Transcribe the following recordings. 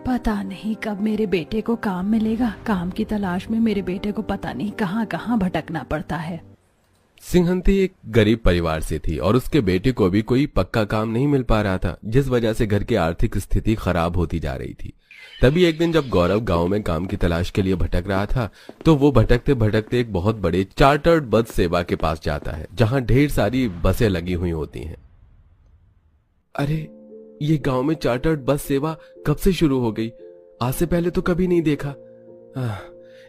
पता नहीं कब मेरे बेटे को काम मिलेगा। काम की तलाश में मेरे बेटे को पता नहीं कहाँ कहाँ भटकना पड़ता है। सिंहंती एक गरीब परिवार से थी और उसके बेटे को भी कोई पक्का काम नहीं मिल पा रहा था, जिस वजह से घर की आर्थिक स्थिति खराब होती जा रही थी। तभी एक दिन जब गौरव गांव में काम की तलाश के लिए भटक रहा था, तो वो भटकते भटकते एक बहुत बड़े चार्टर्ड बस सेवा के पास जाता है, जहां ढेर सारी बसें लगी हुई होती हैं। अरे, ये गांव में चार्टर्ड बस सेवा कब से शुरू हो गई? आज से पहले तो कभी नहीं देखा।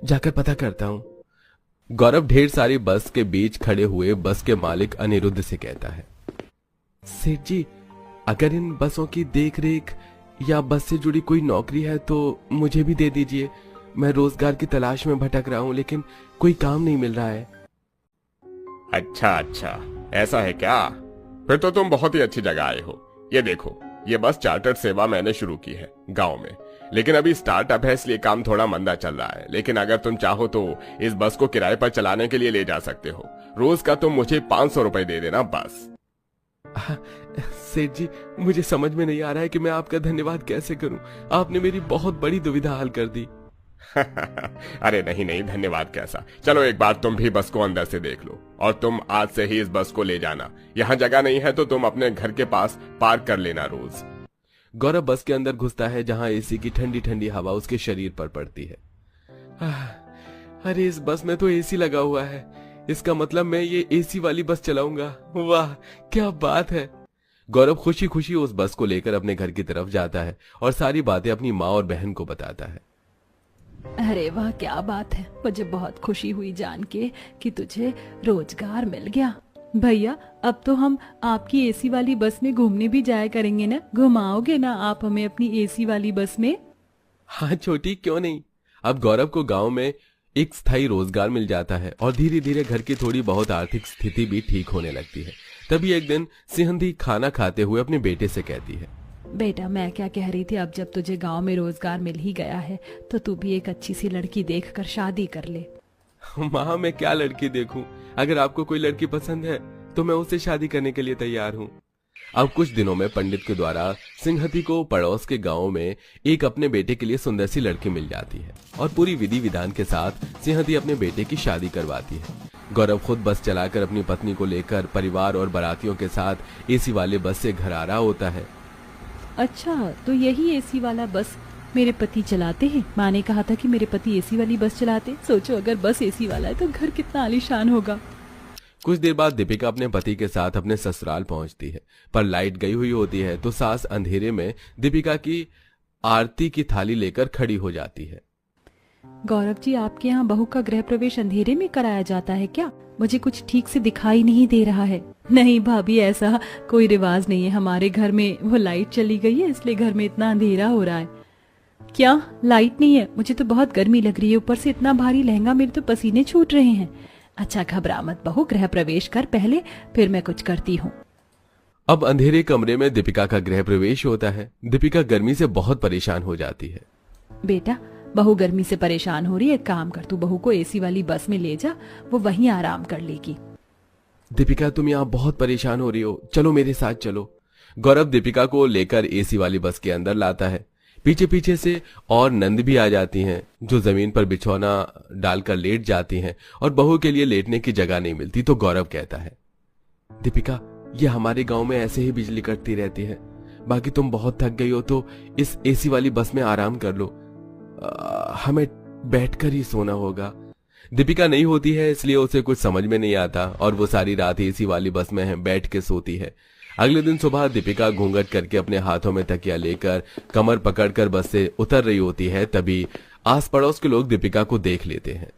जाकर पता करता हूं। गौरव ढेर सारी बस के बीच खड़े हुए बस के मालिक अनिरुद्ध से कहता है, सेठ जी, अगर इन बसों की देख रेख या बस से जुड़ी कोई नौकरी है तो मुझे भी दे दीजिए। मैं रोजगार की तलाश में भटक रहा हूं, लेकिन कोई काम नहीं मिल रहा है। अच्छा, ऐसा है क्या? फिर तो तुम बहुत ही अच्छी जगह आए हो। ये देखो, ये बस चार्टर्ड सेवा मैंने शुरू की है गांव में, लेकिन अभी स्टार्टअप है, इसलिए काम थोड़ा मंदा चल रहा है। लेकिन अगर तुम चाहो तो इस बस को किराए पर चलाने के लिए ले जा सकते हो। रोज का तुम मुझे 500 रुपए दे देना बस। सेठ जी, मुझे समझ में नहीं आ रहा है कि मैं आपका धन्यवाद कैसे करूं। आपने मेरी बहुत बड़ी दुविधा हल कर दी। अरे नहीं, धन्यवाद कैसा। चलो एक बार तुम भी बस को अंदर से देख लो, और तुम आज से ही इस बस को ले जाना। यहाँ जगह नहीं है तो तुम अपने घर के पास पार्क कर लेना रोज। गौरव बस के अंदर घुसता है, जहां एसी की ठंडी ठंडी हवा उसके शरीर पर पड़ती है। अरे, इस बस में तो एसी लगा हुआ है। इसका मतलब मैं ये एसी वाली बस चलाऊंगा। वाह, क्या बात है। गौरव खुशी खुशी उस बस को लेकर अपने घर की तरफ जाता है और सारी बातें अपनी माँ और बहन को बताता है। अरे वाह, क्या बात है। मुझे बहुत खुशी हुई जान के कि तुझे रोजगार मिल गया। भैया, अब तो हम आपकी एसी वाली बस में घूमने भी जाया करेंगे ना? घुमाओगे ना आप हमें अपनी एसी वाली बस में? हाँ छोटी, क्यों नहीं। अब गौरव को गांव में एक स्थायी रोजगार मिल जाता है और धीरे धीरे घर की थोड़ी बहुत आर्थिक स्थिति भी ठीक होने लगती है। तभी एक दिन सिंहंती खाना खाते हुए अपने बेटे से कहती है, बेटा, मैं क्या कह रही थी, अब जब तुझे गांव में रोजगार मिल ही गया है तो तू भी एक अच्छी सी लड़की देखकर शादी कर ले। माँ, मैं क्या लड़की देखूं? अगर आपको कोई लड़की पसंद है तो मैं उससे शादी करने के लिए तैयार हूँ। अब कुछ दिनों में पंडित के द्वारा सिंहंती को पड़ोस के गांव में एक अपने बेटे के लिए सुंदर सी लड़की मिल जाती है और पूरी विधि विधान के साथ सिंहंती अपने बेटे की शादी करवाती है। गौरव खुद बस चलाकर अपनी पत्नी को लेकर परिवार और बारातियों के साथ एसी वाले बस से घर आ रहा होता है। अच्छा, तो यही एसी वाला बस मेरे पति चलाते हैं? माँ ने कहा था कि मेरे पति एसी वाली बस चलाते। सोचो, अगर बस एसी वाला है तो घर कितना आलीशान होगा। कुछ देर बाद दीपिका अपने पति के साथ अपने ससुराल पहुंचती है, पर लाइट गई हुई होती है तो सास अंधेरे में दीपिका की आरती की थाली लेकर खड़ी हो जाती है। गौरव जी, आपके यहाँ बहू का गृह प्रवेश अंधेरे में कराया जाता है क्या? मुझे कुछ ठीक से दिखाई नहीं दे रहा है। नहीं भाभी, ऐसा कोई रिवाज नहीं है। हमारे घर में वो लाइट चली गई है, इसलिए घर में इतना अंधेरा हो रहा है। क्या लाइट नहीं है? मुझे तो बहुत गर्मी लग रही है, ऊपर से इतना भारी लहंगा, मेरे तो पसीने छूट रहे हैं। अच्छा, घबरा मत बहू, गृह प्रवेश कर पहले, फिर मैं कुछ करती हूँ। अब अंधेरे कमरे में दीपिका का गृह प्रवेश होता है। दीपिका गर्मी से बहुत परेशान हो जाती है। बेटा, बहू गर्मी से परेशान हो रही है, काम कर, तू बहू को एसी वाली बस में ले जा, वो वहीं आराम कर लेगी। दीपिका, तुम यहाँ बहुत परेशान हो रही हो, चलो मेरे साथ चलो। गौरव दीपिका को लेकर एसी वाली बस के अंदर लाता है। पीछे पीछे से और नंद भी आ जाती हैं, जो जमीन पर बिछौना डालकर लेट जाती हैं और बहू के लिए लेटने की जगह नहीं मिलती तो गौरव कहता है, दीपिका, ये हमारे गांव में ऐसे ही बिजली कटती रहती है। बाकी तुम बहुत थक गई हो तो इस एसी वाली बस में आराम कर लो। हमें बैठकर ही सोना होगा। दीपिका नहीं होती है, इसलिए उसे कुछ समझ में नहीं आता और वो सारी रात एसी वाली बस में बैठ के सोती है। अगले दिन सुबह दीपिका घूंघट करके अपने हाथों में तकिया लेकर कमर पकड़कर बस से उतर रही होती है। तभी आस पड़ोस के लोग दीपिका को देख लेते हैं।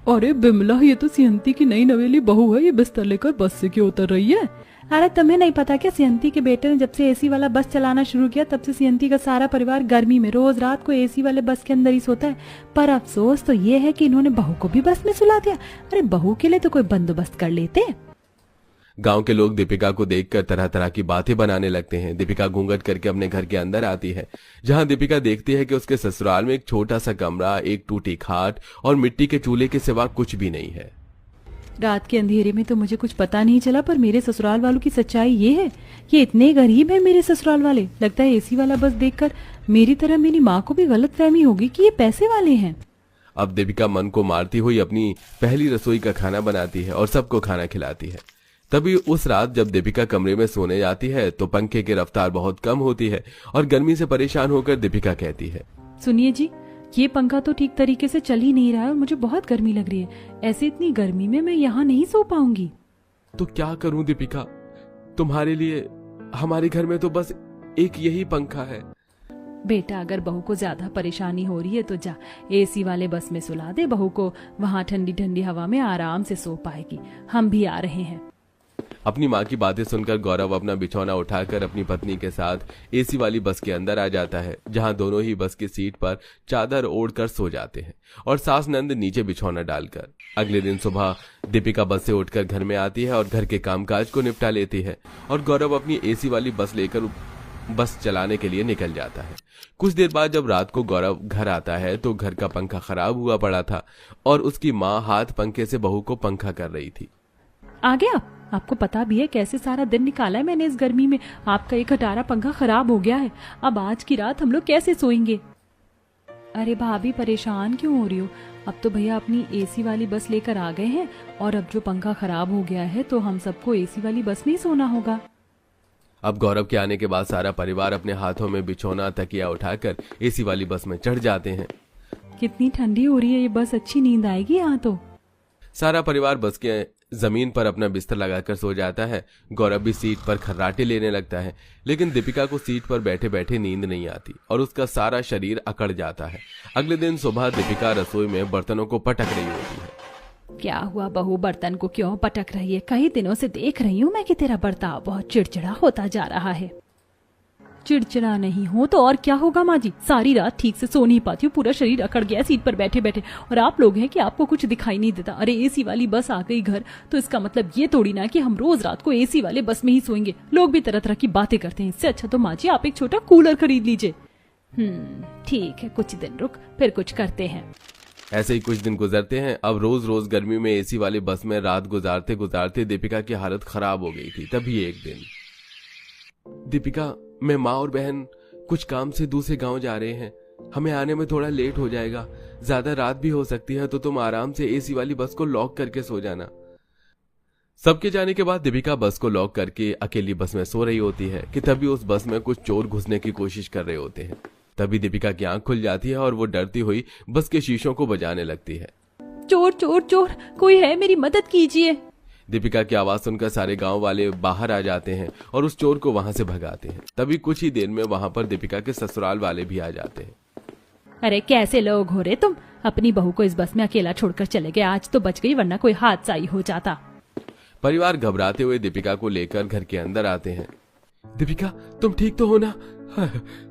अरे बिमला, ये तो सिहंती की नई नवेली बहू है, ये बिस्तर लेकर बस से क्यों उतर रही है? अरे तुम्हें नहीं पता क्या, सिहंती के बेटे ने जब से एसी वाला बस चलाना शुरू किया तब से सिहंती का सारा परिवार गर्मी में रोज रात को एसी वाले बस के अंदर ही सोता है। पर अफसोस तो ये है कि इन्होंने बहू को भी बस में सुला दिया। अरे बहू के लिए तो कोई बंदोबस्त कर लेते। गांव के लोग दीपिका को देखकर तरह तरह की बातें बनाने लगते हैं। दीपिका घूंघट करके अपने घर के अंदर आती है, जहां दीपिका देखती है कि उसके ससुराल में एक छोटा सा कमरा, एक टूटी खाट और मिट्टी के चूल्हे के सिवा कुछ भी नहीं है। रात के अंधेरे में तो मुझे कुछ पता नहीं चला, पर मेरे ससुराल वालों की सच्चाई ये है, ये इतने गरीब हैं मेरे ससुराल वाले। लगता है एसी वाला बस देखकर मेरी तरह मेरी माँ को भी गलतफहमी होगी कि ये पैसे वाले हैं। अब दीपिका मन को मारती हुई अपनी पहली रसोई का खाना बनाती है और सबको खाना खिलाती है। तभी उस रात जब दीपिका कमरे में सोने जाती है तो पंखे की रफ्तार बहुत कम होती है और गर्मी से परेशान होकर दीपिका कहती है, सुनिए जी, ये पंखा तो ठीक तरीके से चल ही नहीं रहा है और मुझे बहुत गर्मी लग रही है। ऐसे इतनी गर्मी में मैं यहाँ नहीं सो पाऊंगी। तो क्या करूं दीपिका, तुम्हारे लिए हमारे घर में तो बस एक यही पंखा है। बेटा, अगर बहू को ज्यादा परेशानी हो रही है तो जा एसी वाले बस में सुला दे बहू को, वहाँ ठंडी ठंडी हवा में आराम से सो पाएगी। हम भी आ रहे हैं। अपनी माँ की बातें सुनकर गौरव अपना बिछौना उठाकर अपनी पत्नी के साथ एसी वाली बस के अंदर आ जाता है, जहां दोनों ही बस की सीट पर चादर ओढ़कर सो जाते हैं और सास नंद नीचे बिछौना डालकर। अगले दिन सुबह दीपिका बस से उठकर घर में आती है और घर के कामकाज को निपटा लेती है और गौरव अपनी एसी वाली बस लेकर बस चलाने के लिए निकल जाता है। कुछ देर बाद जब रात को गौरव घर आता है तो घर का पंखा खराब हुआ पड़ा था और उसकी माँ हाथ पंखे से बहू को पंखा कर रही थी। आ गया? आपको पता भी है कैसे सारा दिन निकाला है मैंने इस गर्मी में। आपका एक खटारा पंखा खराब हो गया है। अब आज की रात हम लोग कैसे सोएंगे? अरे भाभी, परेशान क्यों हो रही हो? अब तो भैया अपनी एसी वाली बस लेकर आ गए हैं और अब जो पंखा खराब हो गया है तो हम सबको एसी वाली बस में ही सोना होगा। अब गौरव के आने के बाद सारा परिवार अपने हाथों में बिछौना तकिया उठाकर एसी वाली बस में चढ़ जाते हैं। कितनी ठंडी हो रही है ये बस, अच्छी नींद आएगी यहाँ तो। सारा परिवार बस के जमीन पर अपना बिस्तर लगाकर सो जाता है। गौरव भी सीट पर खर्राटे लेने लगता है, लेकिन दीपिका को सीट पर बैठे बैठे नींद नहीं आती और उसका सारा शरीर अकड़ जाता है। अगले दिन सुबह दीपिका रसोई में बर्तनों को पटक रही होती है। क्या हुआ बहू, बर्तन को क्यों पटक रही है? कई दिनों से देख रही हूँ मैं कि तेरा बर्ताव बहुत चिड़चिड़ा होता जा रहा है। चिड़चिड़ा नहीं हो तो और क्या होगा माँ जी, सारी रात ठीक से सो नहीं पाती हूँ, पूरा शरीर अकड़ गया सीट पर बैठे बैठे। और आप लोग हैं कि आपको कुछ दिखाई नहीं देता। अरे एसी वाली बस आ गई घर तो इसका मतलब ये थोड़ी ना कि हम रोज रात को एसी वाले बस में ही सोएंगे। लोग भी तरह तरह की बातें करते हैं। इससे अच्छा तो माँ जी आप एक छोटा कूलर खरीद लीजिए। ठीक है, कुछ दिन रुक, फिर कुछ करते हैं। ऐसे ही कुछ दिन गुजरते हैं। अब रोज रोज गर्मी में एसी वाली बस में रात गुजारते गुजारते दीपिका की हालत खराब हो गई थी। तभी एक दिन, दीपिका, मैं, माँ और बहन कुछ काम से दूसरे गांव जा रहे हैं। हमें आने में थोड़ा लेट हो जाएगा, ज्यादा रात भी हो सकती है, तो तुम आराम से एसी वाली बस को लॉक करके सो जाना। सबके जाने के बाद दीपिका बस को लॉक करके अकेली बस में सो रही होती है कि तभी उस बस में कुछ चोर घुसने की कोशिश कर रहे होते हैं। तभी दीपिका की आंख खुल जाती है और वो डरती हुई बस के शीशों को बजाने लगती है। चोर चोर चोर, कोई है, मेरी मदद कीजिए। दीपिका की आवाज सुनकर सारे गांव वाले बाहर आ जाते हैं और उस चोर को वहां से भगाते हैं। तभी कुछ ही देर में वहां पर दीपिका के ससुराल वाले भी आ जाते हैं। अरे कैसे लोग हो रे तुम, अपनी बहू को इस बस में अकेला छोड़कर चले गए। आज तो बच गई, वरना कोई हादसा ही हो जाता। परिवार घबराते हुए दीपिका को लेकर घर के अंदर आते हैं। दीपिका, तुम ठीक तो हो ना?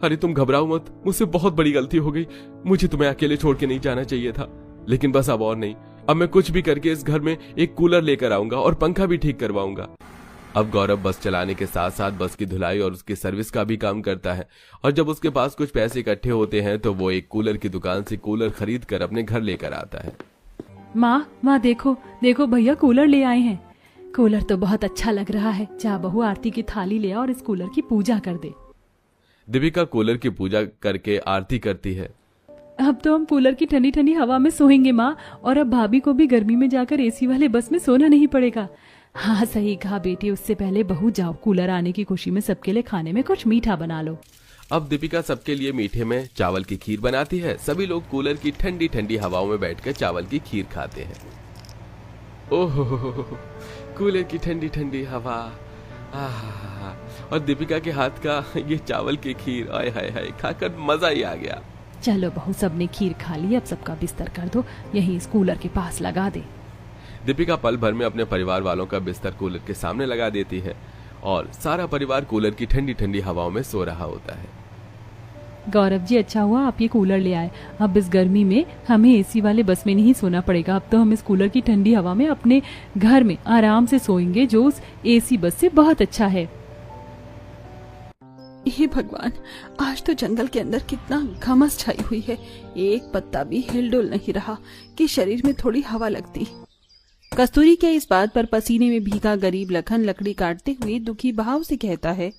अरे तुम घबराओ मत, मुझसे बहुत बड़ी गलती हो गई। मुझे तुम्हें अकेले छोड़ के नहीं जाना चाहिए था, लेकिन बस अब और नहीं। अब मैं कुछ भी करके इस घर में एक कूलर लेकर आऊंगा और पंखा भी ठीक करवाऊंगा। अब गौरव बस चलाने के साथ साथ बस की धुलाई और उसकी सर्विस का भी काम करता है और जब उसके पास कुछ पैसे इकट्ठे होते हैं तो वो एक कूलर की दुकान से कूलर खरीद कर अपने घर लेकर आता है। माँ देखो देखो, भैया कूलर ले आए हैं। कूलर तो बहुत अच्छा लग रहा है। जा बहू, आरती की थाली ले आ और इस कूलर की पूजा कर दे। दीपिका कूलर की पूजा करके आरती करती है। अब तो हम कूलर की ठंडी ठंडी हवा में सोएंगे माँ, और अब भाभी को भी गर्मी में जाकर एसी वाले बस में सोना नहीं पड़ेगा। हाँ सही कहा बेटी, उससे पहले बहू जाओ, कूलर आने की खुशी में सबके लिए खाने में कुछ मीठा बना लो। अब दीपिका सबके लिए मीठे में चावल की खीर बनाती है। सभी लोग कूलर की ठंडी ठंडी हवाओं में बैठकर चावल की खीर खाते हैं। ओहो, कूलर की ठंडी ठंडी हवा, और दीपिका के हाथ का ये चावल की खीर, आय हाय हाय, खाकर मजा ही आ गया। चलो बहू, सबने खीर खा ली, अब सबका बिस्तर कर दो, यहीं इस कूलर के पास लगा दे। दीपिका पल भर में अपने परिवार वालों का बिस्तर कूलर के सामने लगा देती है और सारा परिवार कूलर की ठंडी ठंडी हवाओं में सो रहा होता है। गौरव जी, अच्छा हुआ आप ये कूलर ले आए। अब इस गर्मी में हमें एसी वाले बस में नहीं सोना पड़ेगा। अब तो हम इस कूलर की ठंडी हवा में अपने घर में आराम से सोएंगे, जो उस एसी बस से बहुत अच्छा है। हे भगवान, आज तो जंगल के अंदर कितना घमस छाई हुई है। एक पत्ता भी हिलडुल नहीं रहा कि शरीर में थोड़ी हवा लगती। कस्तूरी के इस बात पर पसीने में भीगा गरीब लखन लकड़ी काटते हुए दुखी भाव से कहता है,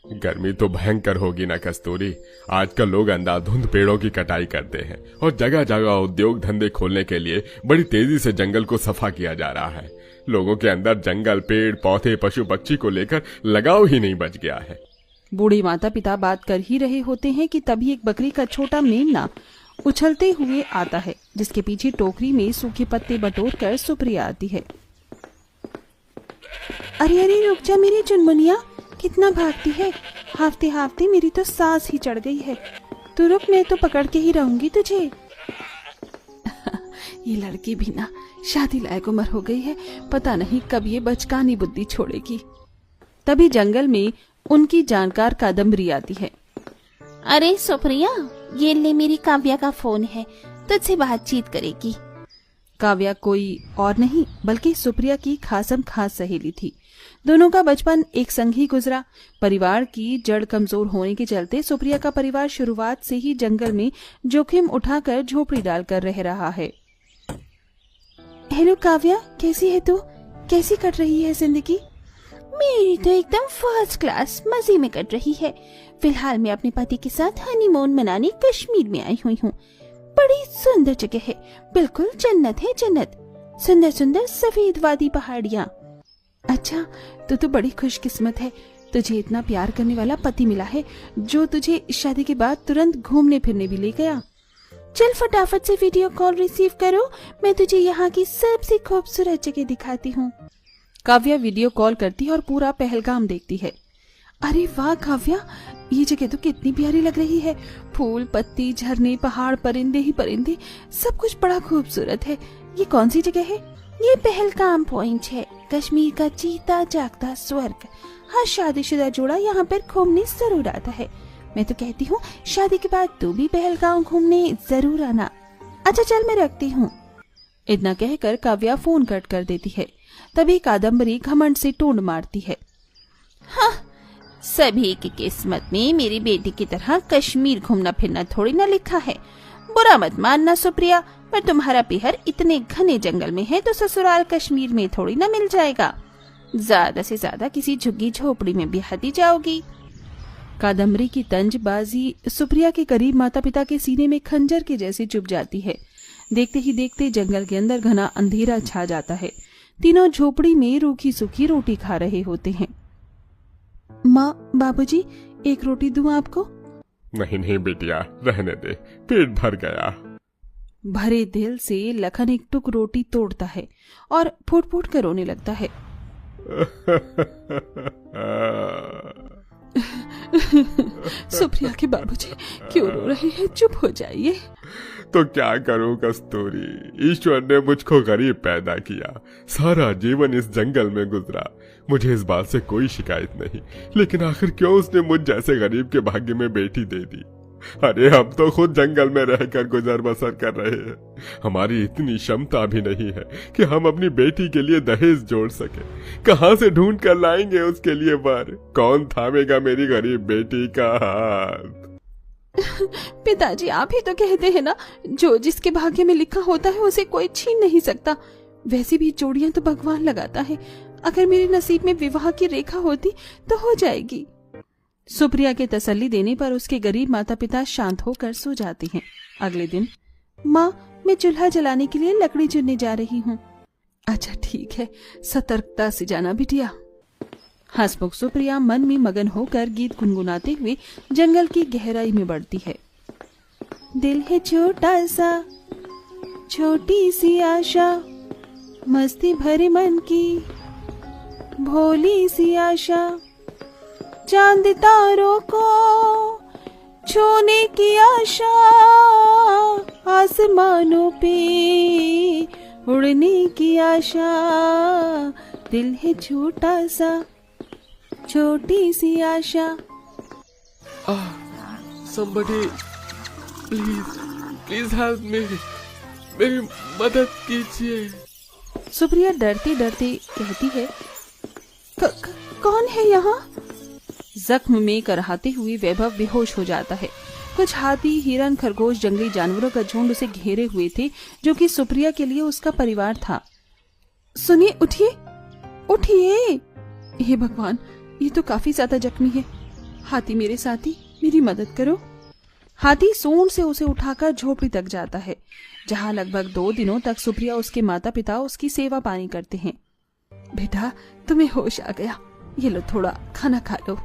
गर्मी तो भयंकर होगी ना कस्तूरी। आजकल लोग अंधाधुंध पेड़ों की कटाई करते हैं और जगह जगह उद्योग धंधे खोलने के लिए बड़ी तेजी से जंगल को सफा किया जा रहा है। लोगों के अंदर जंगल, पेड़ पौधे, पशु पक्षी को लेकर लगाव ही नहीं बच गया है। बूढ़े माता पिता बात कर ही रहे होते हैं कि तभी एक बकरी का छोटा मेमना उछलते हुए आता है, जिसके पीछे टोकरी में सूखे पत्ते बटोर कर सुप्रिया आती है। अरे अरे रुक जा मेरी चुनमुनिया, कितना भागती है। हाफते हाफते मेरी तो सांस ही चढ़ गई है। तू रुक, मैं तो पकड़ के ही रहूंगी तुझे। ये लड़की भी ना शादी लायक उम्र हो गई है, पता नहीं कब ये बचकानी बुद्धि छोड़ेगी। तभी जंगल में उनकी जानकार कादम्बरी आती है। अरे सुप्रिया, ये ले मेरी काव्या का फोन है, तुझसे बातचीत करेगी। काव्या कोई और नहीं बल्कि सुप्रिया की खासम खास सहेली थी। दोनों का बचपन एक संग ही गुजरा। परिवार की जड़ कमजोर होने के चलते सुप्रिया का परिवार शुरुआत से ही जंगल में जोखिम उठाकर झोपड़ी डालकर रह रहा है। हेलो काव्या, कैसी है तू? कैसी कट रही है जिंदगी? मेरी तो एकदम फर्स्ट क्लास मजे में कट रही है। फिलहाल मैं अपने पति के साथ हनीमून मनाने कश्मीर में आई हुई हूँ। बड़ी सुंदर जगह है, बिल्कुल जन्नत है जन्नत। सुंदर सुंदर सफेद वादी पहाड़ियाँ। अच्छा, तो बड़ी खुशकिस्मत है, तुझे इतना प्यार करने वाला पति मिला है जो तुझे शादी के बाद तुरंत घूमने फिरने भी ले गया। चल फटाफट से वीडियो कॉल रिसीव करो, मैं तुझे यहाँ की सबसे खूबसूरत जगह दिखाती हूँ। काव्या वीडियो कॉल करती है और पूरा पहलगाम देखती है। अरे वाह काव्या, ये जगह तो कितनी प्यारी लग रही है। फूल, पत्ती, झरने, पहाड़, परिंदे ही परिंदे, सब कुछ बड़ा खूबसूरत है। ये कौन सी जगह है? ये पहलगाम पॉइंट है, कश्मीर का जीता जागता स्वर्ग। हर शादीशुदा जोड़ा यहाँ पर घूमने जरूर आता है। मैं तो कहती हूँ शादी के बाद तू भी पहलगाम घूमने जरूर आना। अच्छा चल, मैं रखती हूँ। इतना कहकर काव्या फोन कट कर देती है। तभी कादम्बरी घमंड से टोंड मारती है। हाँ, सभी की किस्मत में मेरी बेटी की तरह कश्मीर घूमना फिरना थोड़ी ना लिखा है। बुरा मत मानना सुप्रिया, पर तुम्हारा पिहर इतने घने जंगल में है तो ससुराल कश्मीर में थोड़ी ना मिल जाएगा। ज्यादा से ज्यादा किसी झुग्गी झोपड़ी में ब्याहती जाओगी। कादम्बरी की तंजबाजी सुप्रिया के करीब माता पिता के सीने में खंजर के जैसे चुभ जाती है। देखते ही देखते जंगल के अंदर घना अंधेरा छा जाता है। तीनों झोपड़ी में रूखी सूखी रोटी खा रहे होते हैं। माँ, बाबूजी, एक रोटी दूं आपको? नहीं नहीं बेटिया, रहने दे, पेट भर गया। भरे दिल से लखन एक टुक रोटी तोड़ता है और फूट फूट कर रोने लगता है। सुप्रिया के बाबूजी क्यों रो रहे हैं? चुप हो जाइए। तो क्या करूं कस्तूरी, ईश्वर ने मुझको गरीब पैदा किया, सारा जीवन इस जंगल में गुजरा। मुझे इस बात से कोई शिकायत नहीं, लेकिन आखिर क्यों उसने मुझ जैसे गरीब के भाग्य में बेटी दे दी। अरे हम तो खुद जंगल में रहकर गुजर बसर कर रहे हैं। हमारी इतनी क्षमता भी नहीं है कि हम अपनी बेटी के लिए दहेज जोड़ सके। कहां से ढूंढ कर लाएंगे उसके लिए वर? कौन थामेगा मेरी गरीब बेटी का हाथ? पिताजी, आप ही तो कहते हैं ना, जो जिसके भाग्य में लिखा होता है उसे कोई छीन नहीं सकता। वैसे भी जोड़ियां तो भगवान लगाता है। अगर मेरे नसीब में विवाह की रेखा होती तो हो जाएगी। सुप्रिया के तसल्ली देने पर उसके गरीब माता पिता शांत होकर सो जाते हैं। अगले दिन, माँ, मैं चूल्हा जलाने के लिए लकड़ी चुनने जा रही हूँ। अच्छा ठीक है, सतर्कता से जाना बिटिया। हंसमुख सुप्रिया मन में मगन होकर गीत गुनगुनाते हुए जंगल की गहराई में बढ़ती है। दिल है छोटा सा, छोटी सी आशा, मस्ती भरे मन की भोली सी आशा, चांद तारों को छूने की आशा, आसमानों पे उड़ने की आशा। दिल है छोटा सा, छोटी सी आशा। somebody please help me, मेरी मदद कीजिए। सुप्रिया डरते डरते कहती है, कौन है यहाँ? जख्म में कराहते हुए वैभव बेहोश हो जाता है। कुछ हाथी, हिरन, खरगोश, जंगली जानवरों का झुंड उसे घेरे हुए थे, जो कि सुप्रिया के लिए उसका परिवार था। सुनिए, उठिए उठिए। हे भगवान, ये तो काफी ज्यादा जख्मी है। हाथी मेरे साथी, मेरी मदद करो। हाथी सूंड से उसे उठाकर झोपड़ी तक जाता है, जहाँ लगभग 2 दिनों तक सुप्रिया उसके माता पिता उसकी सेवा पानी करते हैं। बेटा, तुम्हें होश आ गया, ये लो थोड़ा खाना खा लो।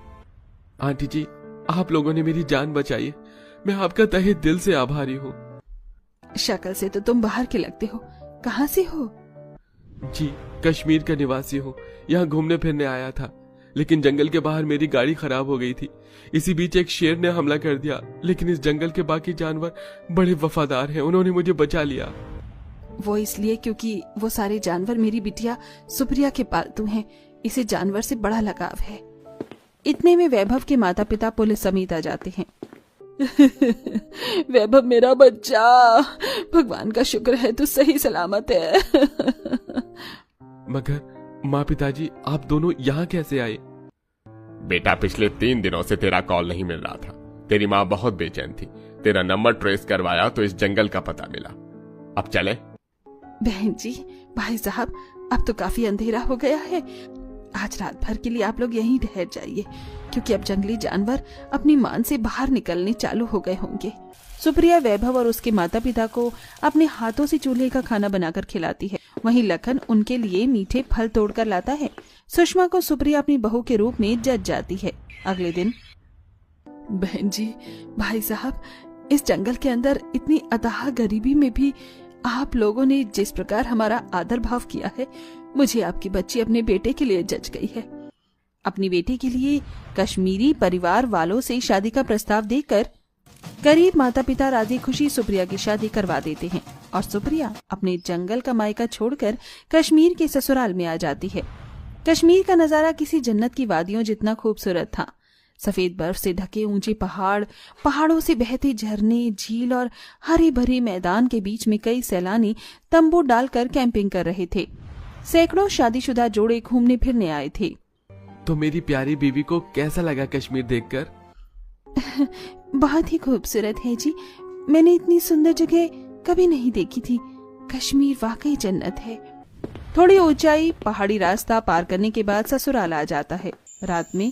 आंटी जी, आप लोगों ने मेरी जान बचाई है। मैं आपका तहे दिल से आभारी हूँ। शक्ल से तो तुम बाहर के लगते हो, कहाँ से हो? जी, कश्मीर का निवासी हूँ। यहाँ घूमने फिरने आया था, लेकिन जंगल के बाहर मेरी गाड़ी खराब हो गई थी। इसी बीच एक शेर ने हमला कर दिया, लेकिन इस जंगल के बाकी जानवर बड़े वफादार हैं, उन्होंने मुझे बचा लिया। वो इसलिए क्योंकि वो सारे जानवर मेरी बिटिया सुप्रिया के पालतू हैं। इसे जानवर से बड़ा लगाव है। इतने में वैभव के माता पिता पुलिस समेत आ जाते हैं। वैभव मेरा बच्चा, भगवान का शुक्र है तू सही सलामत है। मगर माँ पिताजी, आप दोनों यहाँ कैसे आए? बेटा, पिछले 3 दिनों से तेरा कॉल नहीं मिल रहा था। तेरी माँ बहुत बेचैन थी। तेरा नंबर ट्रेस करवाया तो इस जंगल का पता मिला। अब चले? बहन जी, भाई साहब, अब तो काफी अंधेरा हो गया है। आज रात भर के लिए आप लोग यहीं ठहर जाइए, क्योंकि अब जंगली जानवर अपनी मान से बाहर निकलने चालू हो गए होंगे। सुप्रिया वैभव और उसके माता पिता को अपने हाथों से चूल्हे का खाना बनाकर खिलाती है। वहीं लखन उनके लिए मीठे फल तोड़कर लाता है। सुषमा को सुप्रिया अपनी बहू के रूप में जज जाती है। अगले दिन, बहन जी, भाई साहब, इस जंगल के अंदर इतनी अथाह गरीबी में भी आप लोगों ने जिस प्रकार हमारा आदर भाव किया है, मुझे आपकी बच्ची अपने बेटे के लिए जच गई है। अपनी बेटी के लिए कश्मीरी परिवार वालों से शादी का प्रस्ताव देकर गरीब माता पिता राजी खुशी सुप्रिया की शादी करवा देते हैं और सुप्रिया अपने जंगल का मायका छोड़कर कश्मीर के ससुराल में आ जाती है। कश्मीर का नजारा किसी जन्नत की वादियों जितना खूबसूरत था। सफेद बर्फ से ढके ऊंचे पहाड़, पहाड़ों से बहते झरने, झील और हरे भरे मैदान के बीच में कई सैलानी तंबू डालकर कैंपिंग कर रहे थे। सैकड़ों शादीशुदा जोड़े घूमने फिरने आए थे। तो मेरी प्यारी बीवी को कैसा लगा कश्मीर देखकर? बहुत ही खूबसूरत है जी। मैंने इतनी सुंदर जगह कभी नहीं देखी थी। कश्मीर वाकई जन्नत है। थोड़ी ऊंचाई पहाड़ी रास्ता पार करने के बाद ससुराल आ जाता है। रात में,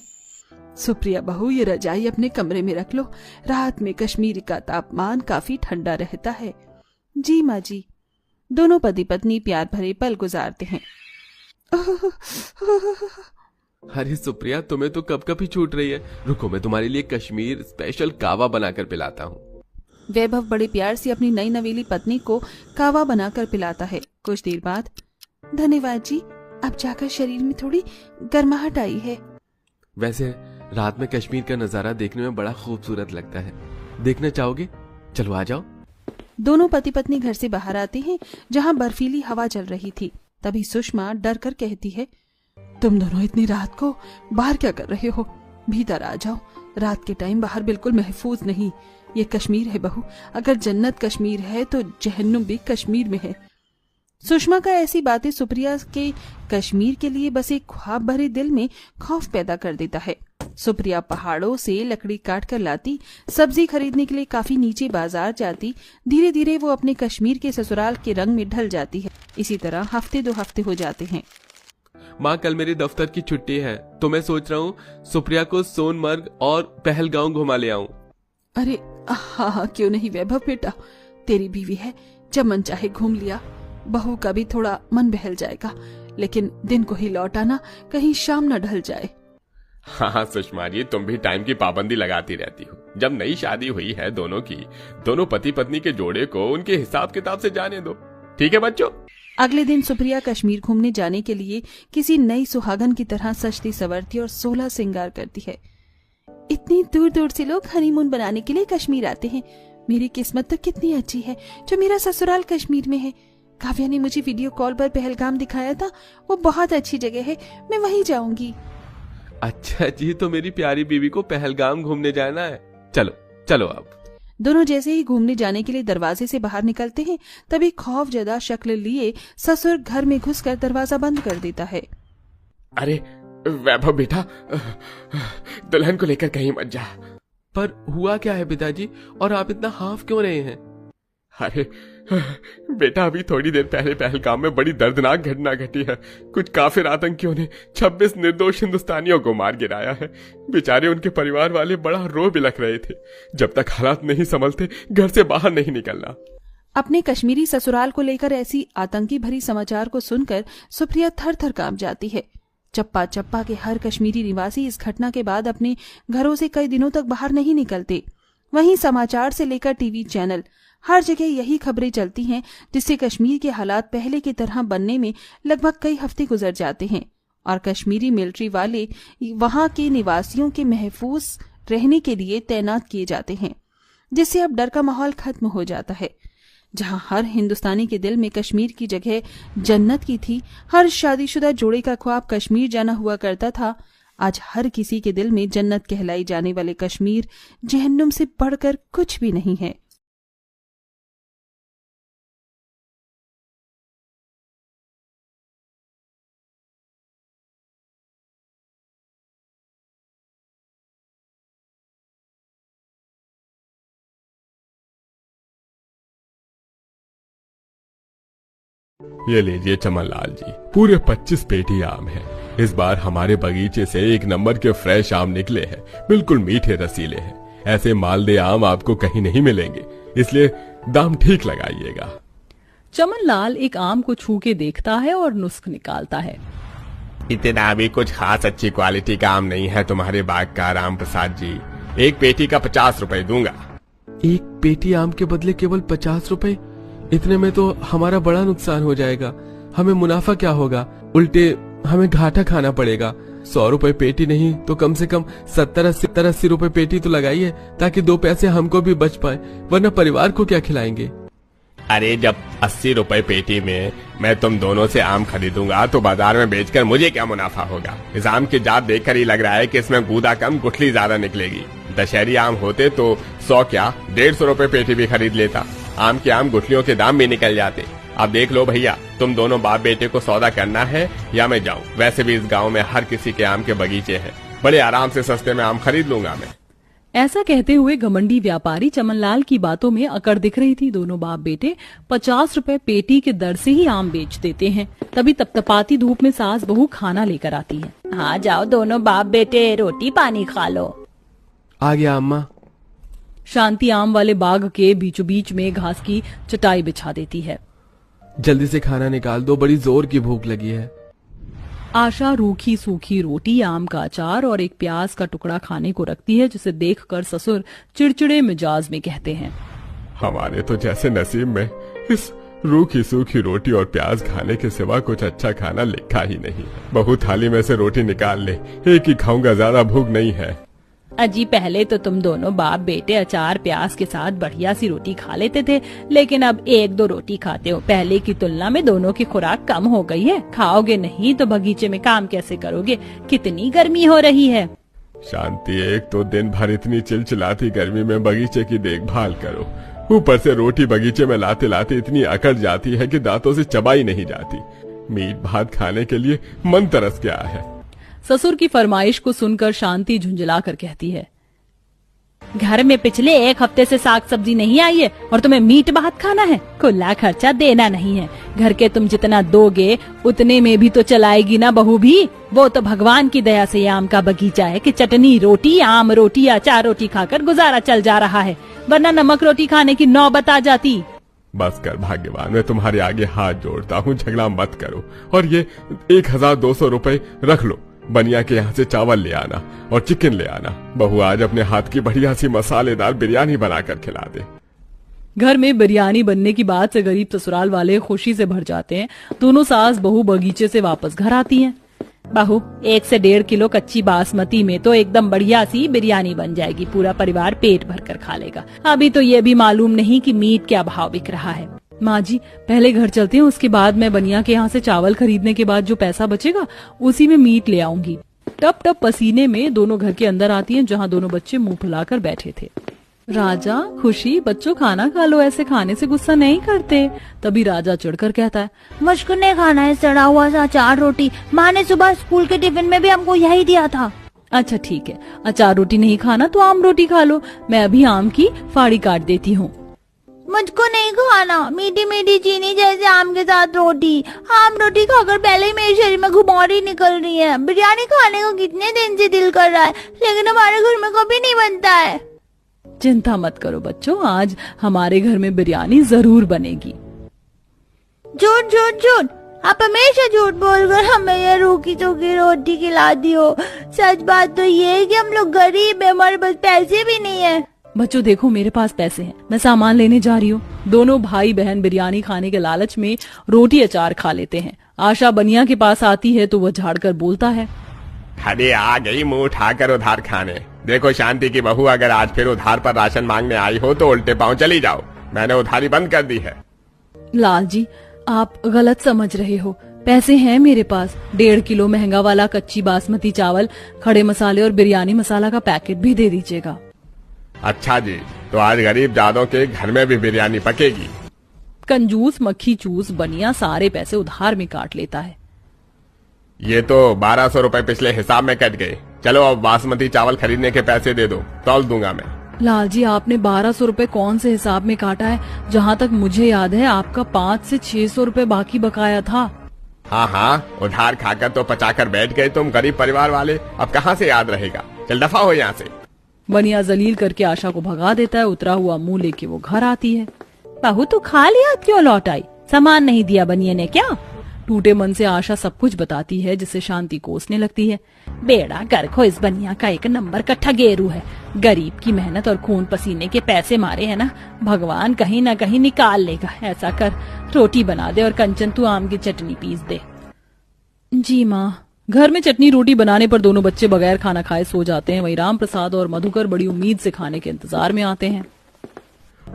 सुप्रिया बहू, ये रजाई अपने कमरे में रख लो। रात में कश्मीर का तापमान काफी ठंडा रहता है। जी माँ जी। दोनों पति पत्नी प्यार भरे पल गुजारते हैं। अरे सुप्रिया, तुम्हें तो कब कब ही छूट रही है। रुको, मैं तुम्हारे लिए कश्मीर स्पेशल कावा बनाकर पिलाता हूँ। वैभव बड़े प्यार से अपनी नई नवेली पत्नी को कावा बनाकर पिलाता है। कुछ देर बाद, धन्यवाद जी, अब जाकर शरीर में थोड़ी गर्माहट आई है। वैसे रात में कश्मीर का नजारा देखने में बड़ा खूबसूरत लगता है। देखना चाहोगे? चलो आ जाओ। दोनों पति पत्नी घर से बाहर आते हैं, जहाँ बर्फीली हवा चल रही थी। तभी सुषमा डर कर कहती है, तुम दोनों इतनी रात को बाहर क्या कर रहे हो? भीतर आ जाओ। रात के टाइम बाहर बिल्कुल महफूज नहीं। ये कश्मीर है बहू। अगर जन्नत कश्मीर है तो जहन्नुम भी कश्मीर में है। सुषमा का ऐसी बातें सुप्रिया के कश्मीर के लिए बस एक ख्वाब भरे दिल में खौफ पैदा कर देता है। सुप्रिया पहाड़ों से लकड़ी काट कर लाती, सब्जी खरीदने के लिए काफी नीचे बाजार जाती। धीरे धीरे वो अपने कश्मीर के ससुराल के रंग में ढल जाती है। इसी तरह हफ्ते 2 हफ्ते हो जाते हैं। माँ, कल मेरे दफ्तर की छुट्टी है, तो मैं सोच रहा हूँ सुप्रिया को सोनमर्ग और पहलगांव घुमा ले आऊं। अरे हाँ हाँ, क्यों नहीं वैभव बेटा, तेरी बीवी है, जब मन चाहे घूम लिया। बहू का भी थोड़ा मन बहल जाएगा, लेकिन दिन को ही लौट आना, कहीं शाम न ढल जाए। हाँ सुषमा जी, तुम भी टाइम की पाबंदी लगाती रहती हो। जब नई शादी हुई है दोनों की, दोनों पति पत्नी के जोड़े को उनके हिसाब किताब से जाने दो। ठीक है बच्चों? अगले दिन सुप्रिया कश्मीर घूमने जाने के लिए किसी नई सुहागन की तरह सजती संवरती और 16 श्रृंगार करती है। इतनी दूर दूर से लोग हनीमून बनाने के लिए कश्मीर आते हैं। मेरी किस्मत तो कितनी अच्छी है जो मेरा ससुराल कश्मीर में है। काव्या ने मुझे वीडियो कॉल पर पहलगाम दिखाया था, वो बहुत अच्छी जगह है, मैं वहीं जाऊंगी। अच्छा जी, तो मेरी प्यारी बीवी को पहलगाम घूमने जाना है। चलो चलो अब। दोनों जैसे ही घूमने जाने के लिए दरवाजे से बाहर निकलते हैं, तभी खौफजदा शक्ल लिए ससुर घर में घुसकर दरवाजा बंद कर देता है। अरे वैभव बेटा, दुल्हन को लेकर कहीं मत जा। पर हुआ क्या है पिताजी, और आप इतना हाफ क्यों रहे हैं? अरे बेटा, अभी थोड़ी देर पहले पहलगाम में बड़ी दर्दनाक घटना घटी है। कुछ काफिर आतंकियों ने 26 निर्दोष हिंदुस्तानियों को मार गिराया है। बेचारे उनके परिवार वाले बड़ा रो बिलख रहे थे। जब तक हालात नहीं संभलते घर से बाहर नहीं निकलना। अपने कश्मीरी ससुराल को लेकर ऐसी आतंकी भरी समाचार को सुनकर सुप्रिया थर थर कांप जाती है। चप्पा चप्पा के हर कश्मीरी निवासी इस घटना के बाद अपने घरों से कई दिनों तक बाहर नहीं निकलते। वहीं समाचार से लेकर टीवी चैनल हर जगह यही खबरें चलती हैं, जिससे कश्मीर के हालात पहले की तरह बनने में लगभग कई हफ्ते गुजर जाते हैं और कश्मीरी मिलिट्री वाले वहां के निवासियों के महफूज रहने के लिए तैनात किए जाते हैं, जिससे अब डर का माहौल खत्म हो जाता है। जहां हर हिंदुस्तानी के दिल में कश्मीर की जगह जन्नत की थी, हर शादीशुदा जोड़े का ख्वाब कश्मीर जाना हुआ करता था, आज हर किसी के दिल में जन्नत कहलाई जाने वाले कश्मीर जहन्नुम से बढ़कर कुछ भी नहीं है। ये लीजिए चमनलाल जी, पूरे 25 पेटी आम है। इस बार हमारे बगीचे से 1 नंबर के फ्रेश आम निकले हैं, बिल्कुल मीठे रसीले हैं। ऐसे मालदे आम आपको कहीं नहीं मिलेंगे, इसलिए दाम ठीक लगाइएगा। चमनलाल एक आम को छू के देखता है और नुस्ख निकालता है। इतना भी कुछ खास अच्छी क्वालिटी का आम नहीं है तुम्हारे बाग का राम प्रसाद जी। 1 पेटी का 50 रुपए दूंगा। 1 पेटी आम के बदले केवल 50 रुपए? इतने में तो हमारा बड़ा नुकसान हो जाएगा। हमें मुनाफा क्या होगा, उल्टे हमें घाटा खाना पड़ेगा। 100 रुपए पेटी नहीं तो कम से कम 70-80 रुपए पेटी तो लगाइए, ताकि 2 पैसे हमको भी बच पाए, वरना परिवार को क्या खिलाएंगे। अरे जब 80 रुपए पेटी में मैं तुम दोनों से आम खरीदूंगा तो बाजार में बेचकर मुझे क्या मुनाफा होगा। इस आम की जात देखकर ही लग रहा है कि इसमें गूदा कम गुठली ज्यादा निकलेगी। दशहरी आम होते तो 100 क्या 150 रुपए पेटी भी खरीद लेता। आम के आम गुठलियों के दाम भी निकल जाते। अब देख लो भैया, तुम दोनों बाप बेटे को सौदा करना है या मैं जाऊं? वैसे भी इस गांव में हर किसी के आम के बगीचे हैं, बड़े आराम से सस्ते में आम खरीद लूंगा मैं। ऐसा कहते हुए घमंडी व्यापारी चमनलाल की बातों में अकड़ दिख रही थी। दोनों बाप बेटे 50 रुपए पेटी के दर से ही आम बेच देते हैं। तभी तपतपाती धूप में सास बहू खाना लेकर आती है। हाँ जाओ दोनों बाप बेटे, रोटी पानी खा लो। आ गया अम्मा। शांति आम वाले बाग के बीचों बीच में घास की चटाई बिछा देती है। जल्दी से खाना निकाल दो, बड़ी जोर की भूख लगी है। आशा रूखी सूखी रोटी, आम का अचार और एक प्याज का टुकड़ा खाने को रखती है, जिसे देखकर ससुर चिड़चिड़े मिजाज में कहते हैं, हमारे तो जैसे नसीब में इस रूखी सूखी रोटी और प्याज खाने के सिवा कुछ अच्छा खाना लिखा ही नहीं। बहू थाली में से रोटी निकाल ले, एक ही खाऊंगा, ज्यादा भूख नहीं है। अजी पहले तो तुम दोनों बाप बेटे अचार प्याज के साथ बढ़िया सी रोटी खा लेते थे, लेकिन अब 1-2 रोटी खाते हो। पहले की तुलना में दोनों की खुराक कम हो गई है। खाओगे नहीं तो बगीचे में काम कैसे करोगे? कितनी गर्मी हो रही है। शांति, एक तो दिन भर इतनी चिलचिलाती गर्मी में बगीचे की देखभाल करो, ऊपर से रोटी बगीचे में लाते लाते इतनी अकड़ जाती है कि दांतों से चबाई नहीं जाती। मीट भात खाने के लिए मन तरस गया है। ससुर की फरमाइश को सुनकर शांति झुंझला कर कहती है, घर में पिछले 1 हफ्ते से साग सब्जी नहीं आई है और तुम्हें मीट भात खाना है? खुला खर्चा देना नहीं है। घर के तुम जितना दोगे उतने में भी तो चलाएगी ना बहू भी। वो तो भगवान की दया से आम का बगीचा है कि चटनी रोटी, आम रोटी, अचार रोटी खाकर गुजारा चल जा रहा है, वरना नमक रोटी खाने की नौबत आ जाती। बस कर भाग्यवान, मैं तुम्हारे आगे हाथ जोड़ता हूँ, झगड़ा मत करो और ये 1200 रुपए रख लो। बनिया के यहाँ से चावल ले आना और चिकन ले आना। बहू आज अपने हाथ की बढ़िया सी मसालेदार बिरयानी बनाकर खिला दे। घर में बिरयानी बनने की बात से गरीब ससुराल वाले खुशी से भर जाते हैं। दोनों सास बहू बगीचे से वापस घर आती हैं। बहू 1 से 1.5 किलो कच्ची बासमती में तो एकदम बढ़िया सी बिरयानी बन जाएगी, पूरा परिवार पेट भर कर खा लेगा। अभी तो ये भी मालूम नहीं कि मीट क्या भाव बिक रहा है। माँ जी पहले घर चलते हैं, उसके बाद मैं बनिया के यहाँ से चावल खरीदने के बाद जो पैसा बचेगा उसी में मीट ले आऊंगी। टप टप पसीने में दोनों घर के अंदर आती हैं, जहाँ दोनों बच्चे मुंह फुलाकर बैठे थे। राजा, खुशी, बच्चों खाना खा लो, ऐसे खाने से गुस्सा नहीं करते। तभी राजा चिढ़कर कहता है, मुझको नहीं खाना है सड़ा हुआ सा अचार रोटी, माँ ने सुबह स्कूल के टिफिन में भी हमको यही दिया था। अच्छा ठीक है, अचार रोटी नहीं खाना तो आम रोटी खा लो, मैं अभी आम की फाड़ी काट देती हूँ। मुझको नहीं खाना मीठी मीठी चीनी जैसे आम के साथ रोटी। आम रोटी खाकर पहले ही मेरे शरीर में घुमारी निकल रही है। बिरयानी खाने को कितने दिन से दिल कर रहा है, लेकिन हमारे घर में कभी नहीं बनता है। चिंता मत करो बच्चों, आज हमारे घर में बिरयानी जरूर बनेगी। झूठ झूठ झूठ, आप हमेशा झूठ बोलकर हमें ये रूखी सूखी रोटी खिलाती हो। सच बात तो ये है कि हम लोग गरीब है, हमारे पास पैसे भी नहीं है। बच्चों देखो, मेरे पास पैसे हैं, मैं सामान लेने जा रही हूँ। दोनों भाई बहन बिरयानी खाने के लालच में रोटी अचार खा लेते हैं। आशा बनिया के पास आती है तो वह झाड़कर बोलता है, अरे आ गई मुंह उठाकर उधार खाने। देखो शांति की बहू, अगर आज फिर उधार पर राशन मांगने आई हो तो उल्टे पांव चली जाओ। मैंने उधारी बंद कर दी है। लाल जी, आप गलत समझ रहे हो। पैसे हैं मेरे पास। 1.5 किलो महंगा वाला कच्ची बासमती चावल, खड़े मसाले और बिरयानी मसाला का पैकेट भी दे दीजिएगा। अच्छा जी, तो आज गरीब जादों के घर में भी बिरयानी पकेगी। कंजूस मक्खी चूस बनिया सारे पैसे उधार में काट लेता है। ये तो 1200 रुपए पिछले हिसाब में कट गए। चलो अब बासमती चावल खरीदने के पैसे दे दो, तौल दूंगा मैं। लाल जी, आपने 1200 रुपए कौन से हिसाब में काटा है? जहाँ तक मुझे याद है आपका 500 से 600 रुपए बाकी बकाया था। हाँ हाँ, उधार खाकर तो पचाकर बैठ गए तुम गरीब परिवार वाले। अब कहाँ से याद रहेगा, चल दफा हो यहाँ से। बनिया जलील करके आशा को भगा देता है। उतरा हुआ मुंह लेके वो घर आती है। बहू तू खाली हाथ क्यों लौट आई? सामान नहीं दिया बनिया ने क्या? टूटे मन से आशा सब कुछ बताती है, जिससे शांति कोसने लगती है। बेड़ा गर्क हो, इस बनिया का एक नंबर का ठगेरू है। गरीब की मेहनत और खून पसीने के पैसे मारे है ना, भगवान कहीं ना कहीं निकाल लेगा। ऐसा कर, रोटी बना दे और कंचन तू आम की चटनी पीस दे। जी माँ। घर में चटनी रोटी बनाने पर दोनों बच्चे बगैर खाना खाए सो जाते हैं। वहीं राम प्रसाद और मधुकर बड़ी उम्मीद से खाने के इंतजार में आते हैं।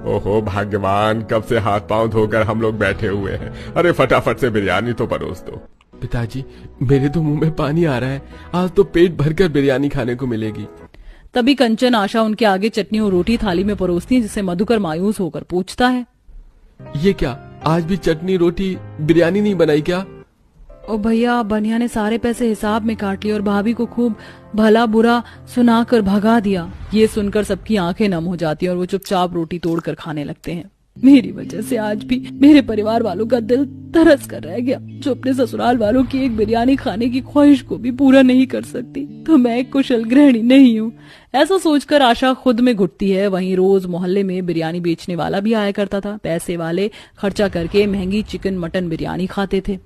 ओहो भगवान, कब से हाथ पांव धोकर हम लोग बैठे हुए हैं। अरे फटाफट से बिरयानी तो परोस दो। पिताजी, मेरे तो मुंह में पानी आ रहा है। आज तो पेट भरकर बिरयानी खाने को मिलेगी। तभी कंचन आशा उनके आगे चटनी और रोटी थाली में परोसती है, जिससे मधुकर मायूस होकर पूछता है, ये क्या, आज भी चटनी रोटी बिरयानी नहीं बनाई क्या? ओ भैया, बनिया ने सारे पैसे हिसाब में काट लिए और भाभी को खूब भला बुरा सुनाकर भगा दिया। ये सुनकर सबकी आंखें नम हो जाती हैं और वो चुपचाप रोटी तोड़कर खाने लगते हैं। मेरी वजह से आज भी मेरे परिवार वालों का दिल तरस कर रह गया, जो अपने ससुराल वालों की एक बिरयानी खाने की ख्वाहिश को भी पूरा नहीं कर सकती। तो मैं एक कुशल गृहिणी नहीं हूँ। ऐसा सोचकर आशा खुद में घुटती है। वहीं रोज मोहल्ले में बिरयानी बेचने वाला भी आया करता था। पैसे वाले खर्चा करके महंगी चिकन मटन बिरयानी खाते थे।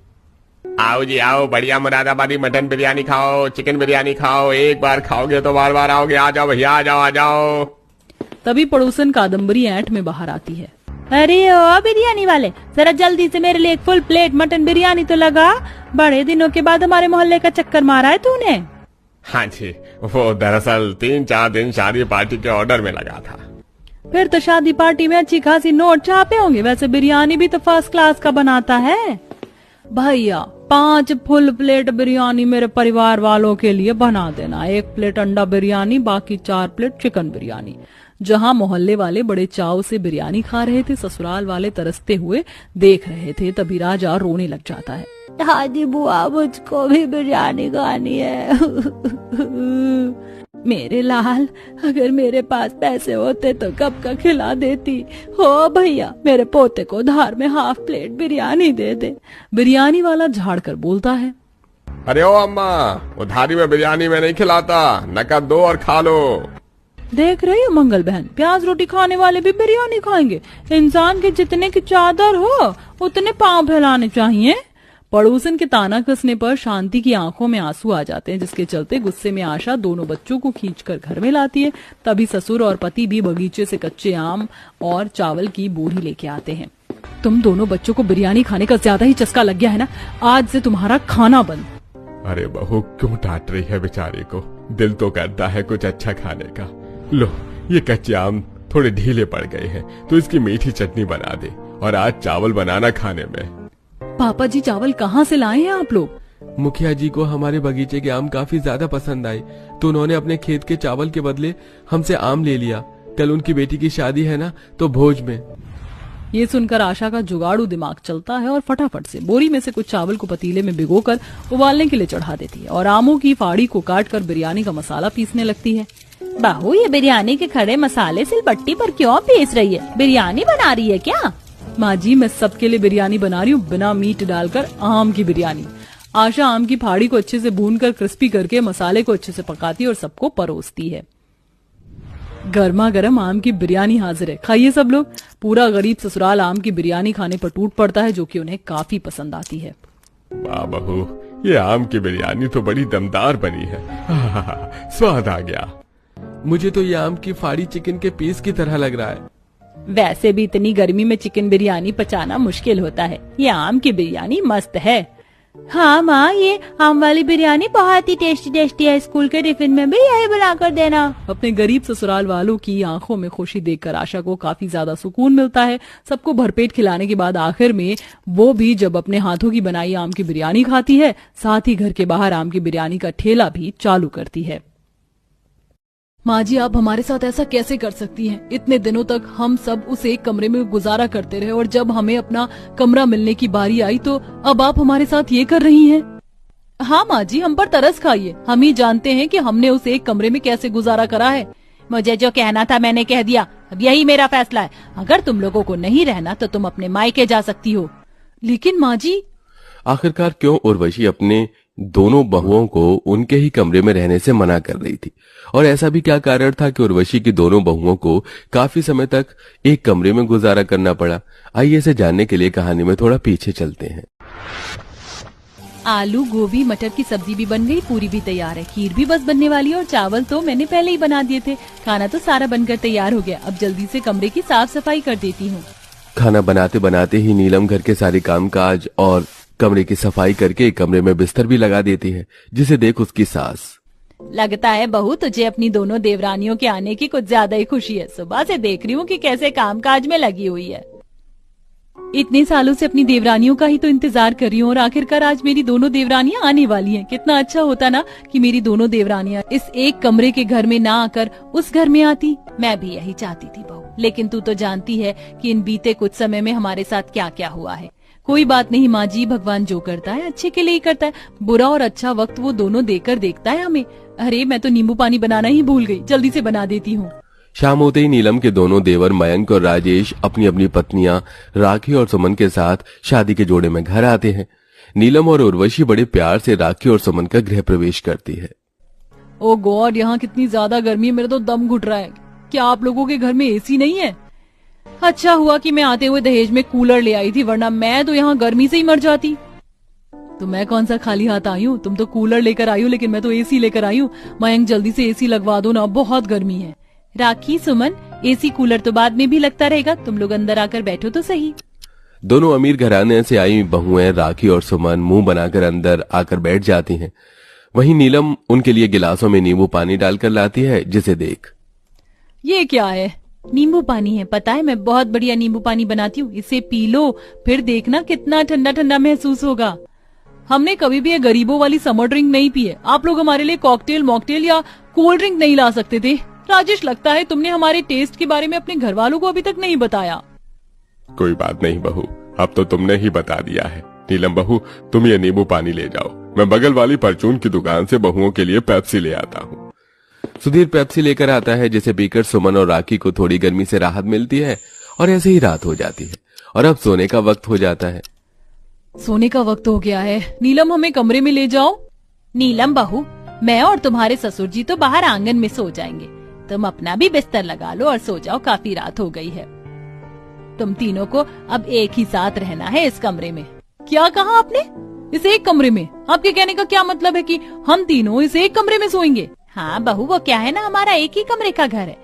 आओ जी आओ, बढ़िया मुरादाबादी मटन बिरयानी खाओ, चिकन बिरयानी खाओ। एक बार खाओगे तो बार बार आओगे। आ जाओ भैया, आ जाओ आ जाओ। तभी पड़ोसन कादम्बरी ऐंठ में बाहर आती है। अरे ओ बिरयानी वाले, जरा जल्दी से मेरे लिए एक फुल प्लेट मटन बिरयानी तो लगा। बड़े दिनों के बाद हमारे मोहल्ले का चक्कर मारा है तूने। हाँ जी, वो दरअसल 3-4 दिन शादी पार्टी के ऑर्डर में लगा था। फिर तो शादी पार्टी में अच्छी खासी नोट छापे होंगे। वैसे बिरयानी भी तो फर्स्ट क्लास का बनाता है। भैया 5 फुल प्लेट बिरयानी मेरे परिवार वालों के लिए बना देना। 1 प्लेट अंडा बिरयानी, बाकी 4 प्लेट चिकन बिरयानी। जहां मोहल्ले वाले बड़े चाव से बिरयानी खा रहे थे, ससुराल वाले तरसते हुए देख रहे थे। तभी राजा रोने लग जाता है। दादी बुआ, मुझको भी बिरयानी खानी है। मेरे लाल, अगर मेरे पास पैसे होते तो कब का खिला देती। हो भैया, मेरे पोते को धार में हाफ प्लेट बिरयानी दे दे। बिरयानी वाला झाड़ कर बोलता है, अरे ओ अम्मा, उधारी में बिरयानी में नहीं खिलाता, नकद दो और खा लो। देख रही हो मंगल बहन, प्याज रोटी खाने वाले भी बिरयानी खाएंगे। इंसान के जितने की चादर हो उतने पांव फैलाने चाहिए। पड़ोसन के ताना कसने पर शांति की आंखों में आंसू आ जाते हैं, जिसके चलते गुस्से में आशा दोनों बच्चों को खींचकर घर में लाती है। तभी ससुर और पति भी बगीचे से कच्चे आम और चावल की बोरी लेके आते हैं। तुम दोनों बच्चों को बिरयानी खाने का ज्यादा ही चस्का लग गया है ना, आज से तुम्हारा खाना बंद। अरे बहू, क्यों डांट रही है बेचारे को? दिल तो करता है कुछ अच्छा खाने का। लो, ये कच्चे आम थोड़े ढीले पड़ गए हैं तो इसकी मीठी चटनी बना दे, और आज चावल बनाना खाने में। पापा जी, चावल कहाँ से लाए हैं आप लोग? मुखिया जी को हमारे बगीचे के आम काफी ज्यादा पसंद आए, तो उन्होंने अपने खेत के चावल के बदले हमसे आम ले लिया। कल उनकी बेटी की शादी है ना, तो भोज में। ये सुनकर आशा का जुगाड़ू दिमाग चलता है और फटाफट से बोरी में से कुछ चावल को पतीले में भिगोकर उबालने के लिए चढ़ा देती है और आमों की फाड़ी को काटकर बिरयानी का मसाला पीसने लगती है। बहू, ये बिरयानी के खड़े मसाले सिलबट्टी पर क्यों पीस रही है? बिरयानी बना रही है क्या? माँ जी, मैं सबके लिए बिरयानी बना रही हूँ, बिना मीट डालकर आम की बिरयानी। आशा आम की फाड़ी को अच्छे से भूनकर क्रिस्पी करके मसाले को अच्छे से पकाती है और सबको परोसती है। गर्मा गर्म आम की बिरयानी हाजिर है, खाइए सब लोग। पूरा गरीब ससुराल आम की बिरयानी खाने पर टूट पड़ता है, जो कि उन्हें काफी पसंद आती है। वाह बहू, ये आम की बिरयानी तो बड़ी दमदार बनी है। स्वाद आ गया। मुझे तो ये आम की फाड़ी चिकन के पीस की तरह लग रहा है। वैसे भी इतनी गर्मी में चिकन बिरयानी पचाना मुश्किल होता है, ये आम की बिरयानी मस्त है। हाँ माँ, ये आम वाली बिरयानी बहुत ही टेस्टी है, स्कूल के टिफिन में भी यही बनाकर देना। अपने गरीब ससुराल वालों की आंखों में खुशी देखकर आशा को काफी ज्यादा सुकून मिलता है। सबको भरपेट खिलाने के बाद आखिर में वो भी जब अपने हाथों की बनाई आम की बिरयानी खाती है, साथ ही घर के बाहर आम की बिरयानी का ठेला भी चालू करती है। माँ जी, आप हमारे साथ ऐसा कैसे कर सकती हैं? इतने दिनों तक हम सब उस एक कमरे में गुजारा करते रहे और जब हमें अपना कमरा मिलने की बारी आई तो अब आप हमारे साथ ये कर रही हैं। हाँ माँ जी, हम पर तरस खाइए, हम ही जानते हैं कि हमने उस एक कमरे में कैसे गुजारा करा है। मुझे जो कहना था मैंने कह दिया, अब यही मेरा फैसला है। अगर तुम लोगों को नहीं रहना तो तुम अपने मायके जा सकती हो। लेकिन माँ जी, आखिरकार क्यों उर्वशी अपने दोनों बहुओं को उनके ही कमरे में रहने से मना कर रही थी, और ऐसा भी क्या कारण था कि उर्वशी की दोनों बहुओं को काफी समय तक एक कमरे में गुजारा करना पड़ा? आइए इसे जानने के लिए कहानी में थोड़ा पीछे चलते हैं। आलू गोभी मटर की सब्जी भी बन गई, पूरी भी तैयार है, खीर भी बस बनने वाली है और चावल तो मैंने पहले ही बना दिए थे। खाना तो सारा बनकर तैयार हो गया, अब जल्दी से कमरे की साफ सफाई कर देती हूँ। खाना बनाते बनाते ही नीलम घर के सारे कामकाज और कमरे की सफाई करके कमरे में बिस्तर भी लगा देती है, जिसे देख उसकी सास, लगता है बहू तुझे अपनी दोनों देवरानियों के आने की कुछ ज्यादा ही खुशी है। सुबह से देख रही हूँ कि कैसे कामकाज में लगी हुई है। इतने सालों से अपनी देवरानियों का ही तो इंतजार कर रही हूँ और आखिरकार आज मेरी दोनों देवरानियां आने वाली हैं। कितना अच्छा होता ना कि मेरी दोनों देवरानियां इस एक कमरे के घर में ना आकर उस घर में आती। मैं भी यही चाहती थी बहू, लेकिन तू तो जानती है कि इन बीते कुछ समय में हमारे साथ क्या क्या हुआ है। कोई बात नहीं माँ जी, भगवान जो करता है अच्छे के लिए ही करता है। बुरा और अच्छा वक्त वो दोनों देकर देखता है हमें। अरे मैं तो नींबू पानी बनाना ही भूल गई, जल्दी से बना देती हूँ। शाम होते ही नीलम के दोनों देवर मयंक और राजेश अपनी अपनी पत्नियां राखी और सुमन के साथ शादी के जोड़े में घर आते हैं। नीलम और उर्वशी बड़े प्यार से राखी और सुमन का गृह प्रवेश करती है। ओ गॉड, यहाँ कितनी ज्यादा गर्मी है, मेरा तो दम घुट रहा है। क्या आप लोगों के घर में एसी नहीं है? अच्छा हुआ कि मैं आते हुए दहेज में कूलर ले आई थी, वरना मैं तो यहाँ गर्मी से ही मर जाती। तो मैं कौन सा खाली हाथ आई हूँ? तुम तो कूलर लेकर आई हो, लेकिन मैं तो एसी लेकर आई हूँ। मयंक जल्दी से एसी लगवा दो ना, बहुत गर्मी है। राखी सुमन, एसी कूलर तो बाद में भी लगता रहेगा, तुम लोग अंदर आकर बैठो तो सही। दोनों अमीर घराने से आई बहुएं राखी और सुमन मुंह बनाकर अंदर आकर बैठ जाती हैं। वहीं नीलम उनके लिए गिलासों में नींबू पानी डालकर लाती है, जिसे देख, ये क्या है? नींबू पानी है, पता है मैं बहुत बढ़िया नींबू पानी बनाती हूँ, इसे पी लो, फिर देखना कितना ठंडा ठंडा महसूस होगा। हमने कभी भी ये गरीबों वाली समर ड्रिंक नहीं पी है। आप लोग हमारे लिए कॉकटेल मॉकटेल या कोल्ड ड्रिंक नहीं ला सकते थे? राजेश, लगता है तुमने हमारे टेस्ट के बारे में अपने घर वालों को अभी तक नहीं बताया। कोई बात नहीं बहू, अब तो तुमने ही बता दिया है। नीलम बहू, तुम ये नींबू पानी ले जाओ, मैं बगल वाली परचून की दुकान से बहुओं के लिए पेप्सी ले आता हूँ। सुधीर पेप्सी लेकर आता है, जिसे पीकर सुमन और राखी को थोड़ी गर्मी से राहत मिलती है और ऐसे ही रात हो जाती है और अब सोने का वक्त हो जाता है। सोने का वक्त हो गया है। नीलम, हमें कमरे में ले जाओ। नीलम बहू, मैं और तुम्हारे ससुर जी तो बाहर आंगन में सो जाएंगे, तुम अपना भी बिस्तर लगा लो और सो जाओ, काफी रात हो गई है। तुम तीनों को अब एक ही साथ रहना है इस कमरे में। क्या कहा आपने? इस एक कमरे में? आपके कहने का क्या मतलब है कि हम तीनों इस एक कमरे में सोएंगे? हाँ बहू, वो क्या है ना, हमारा एक ही कमरे का घर है।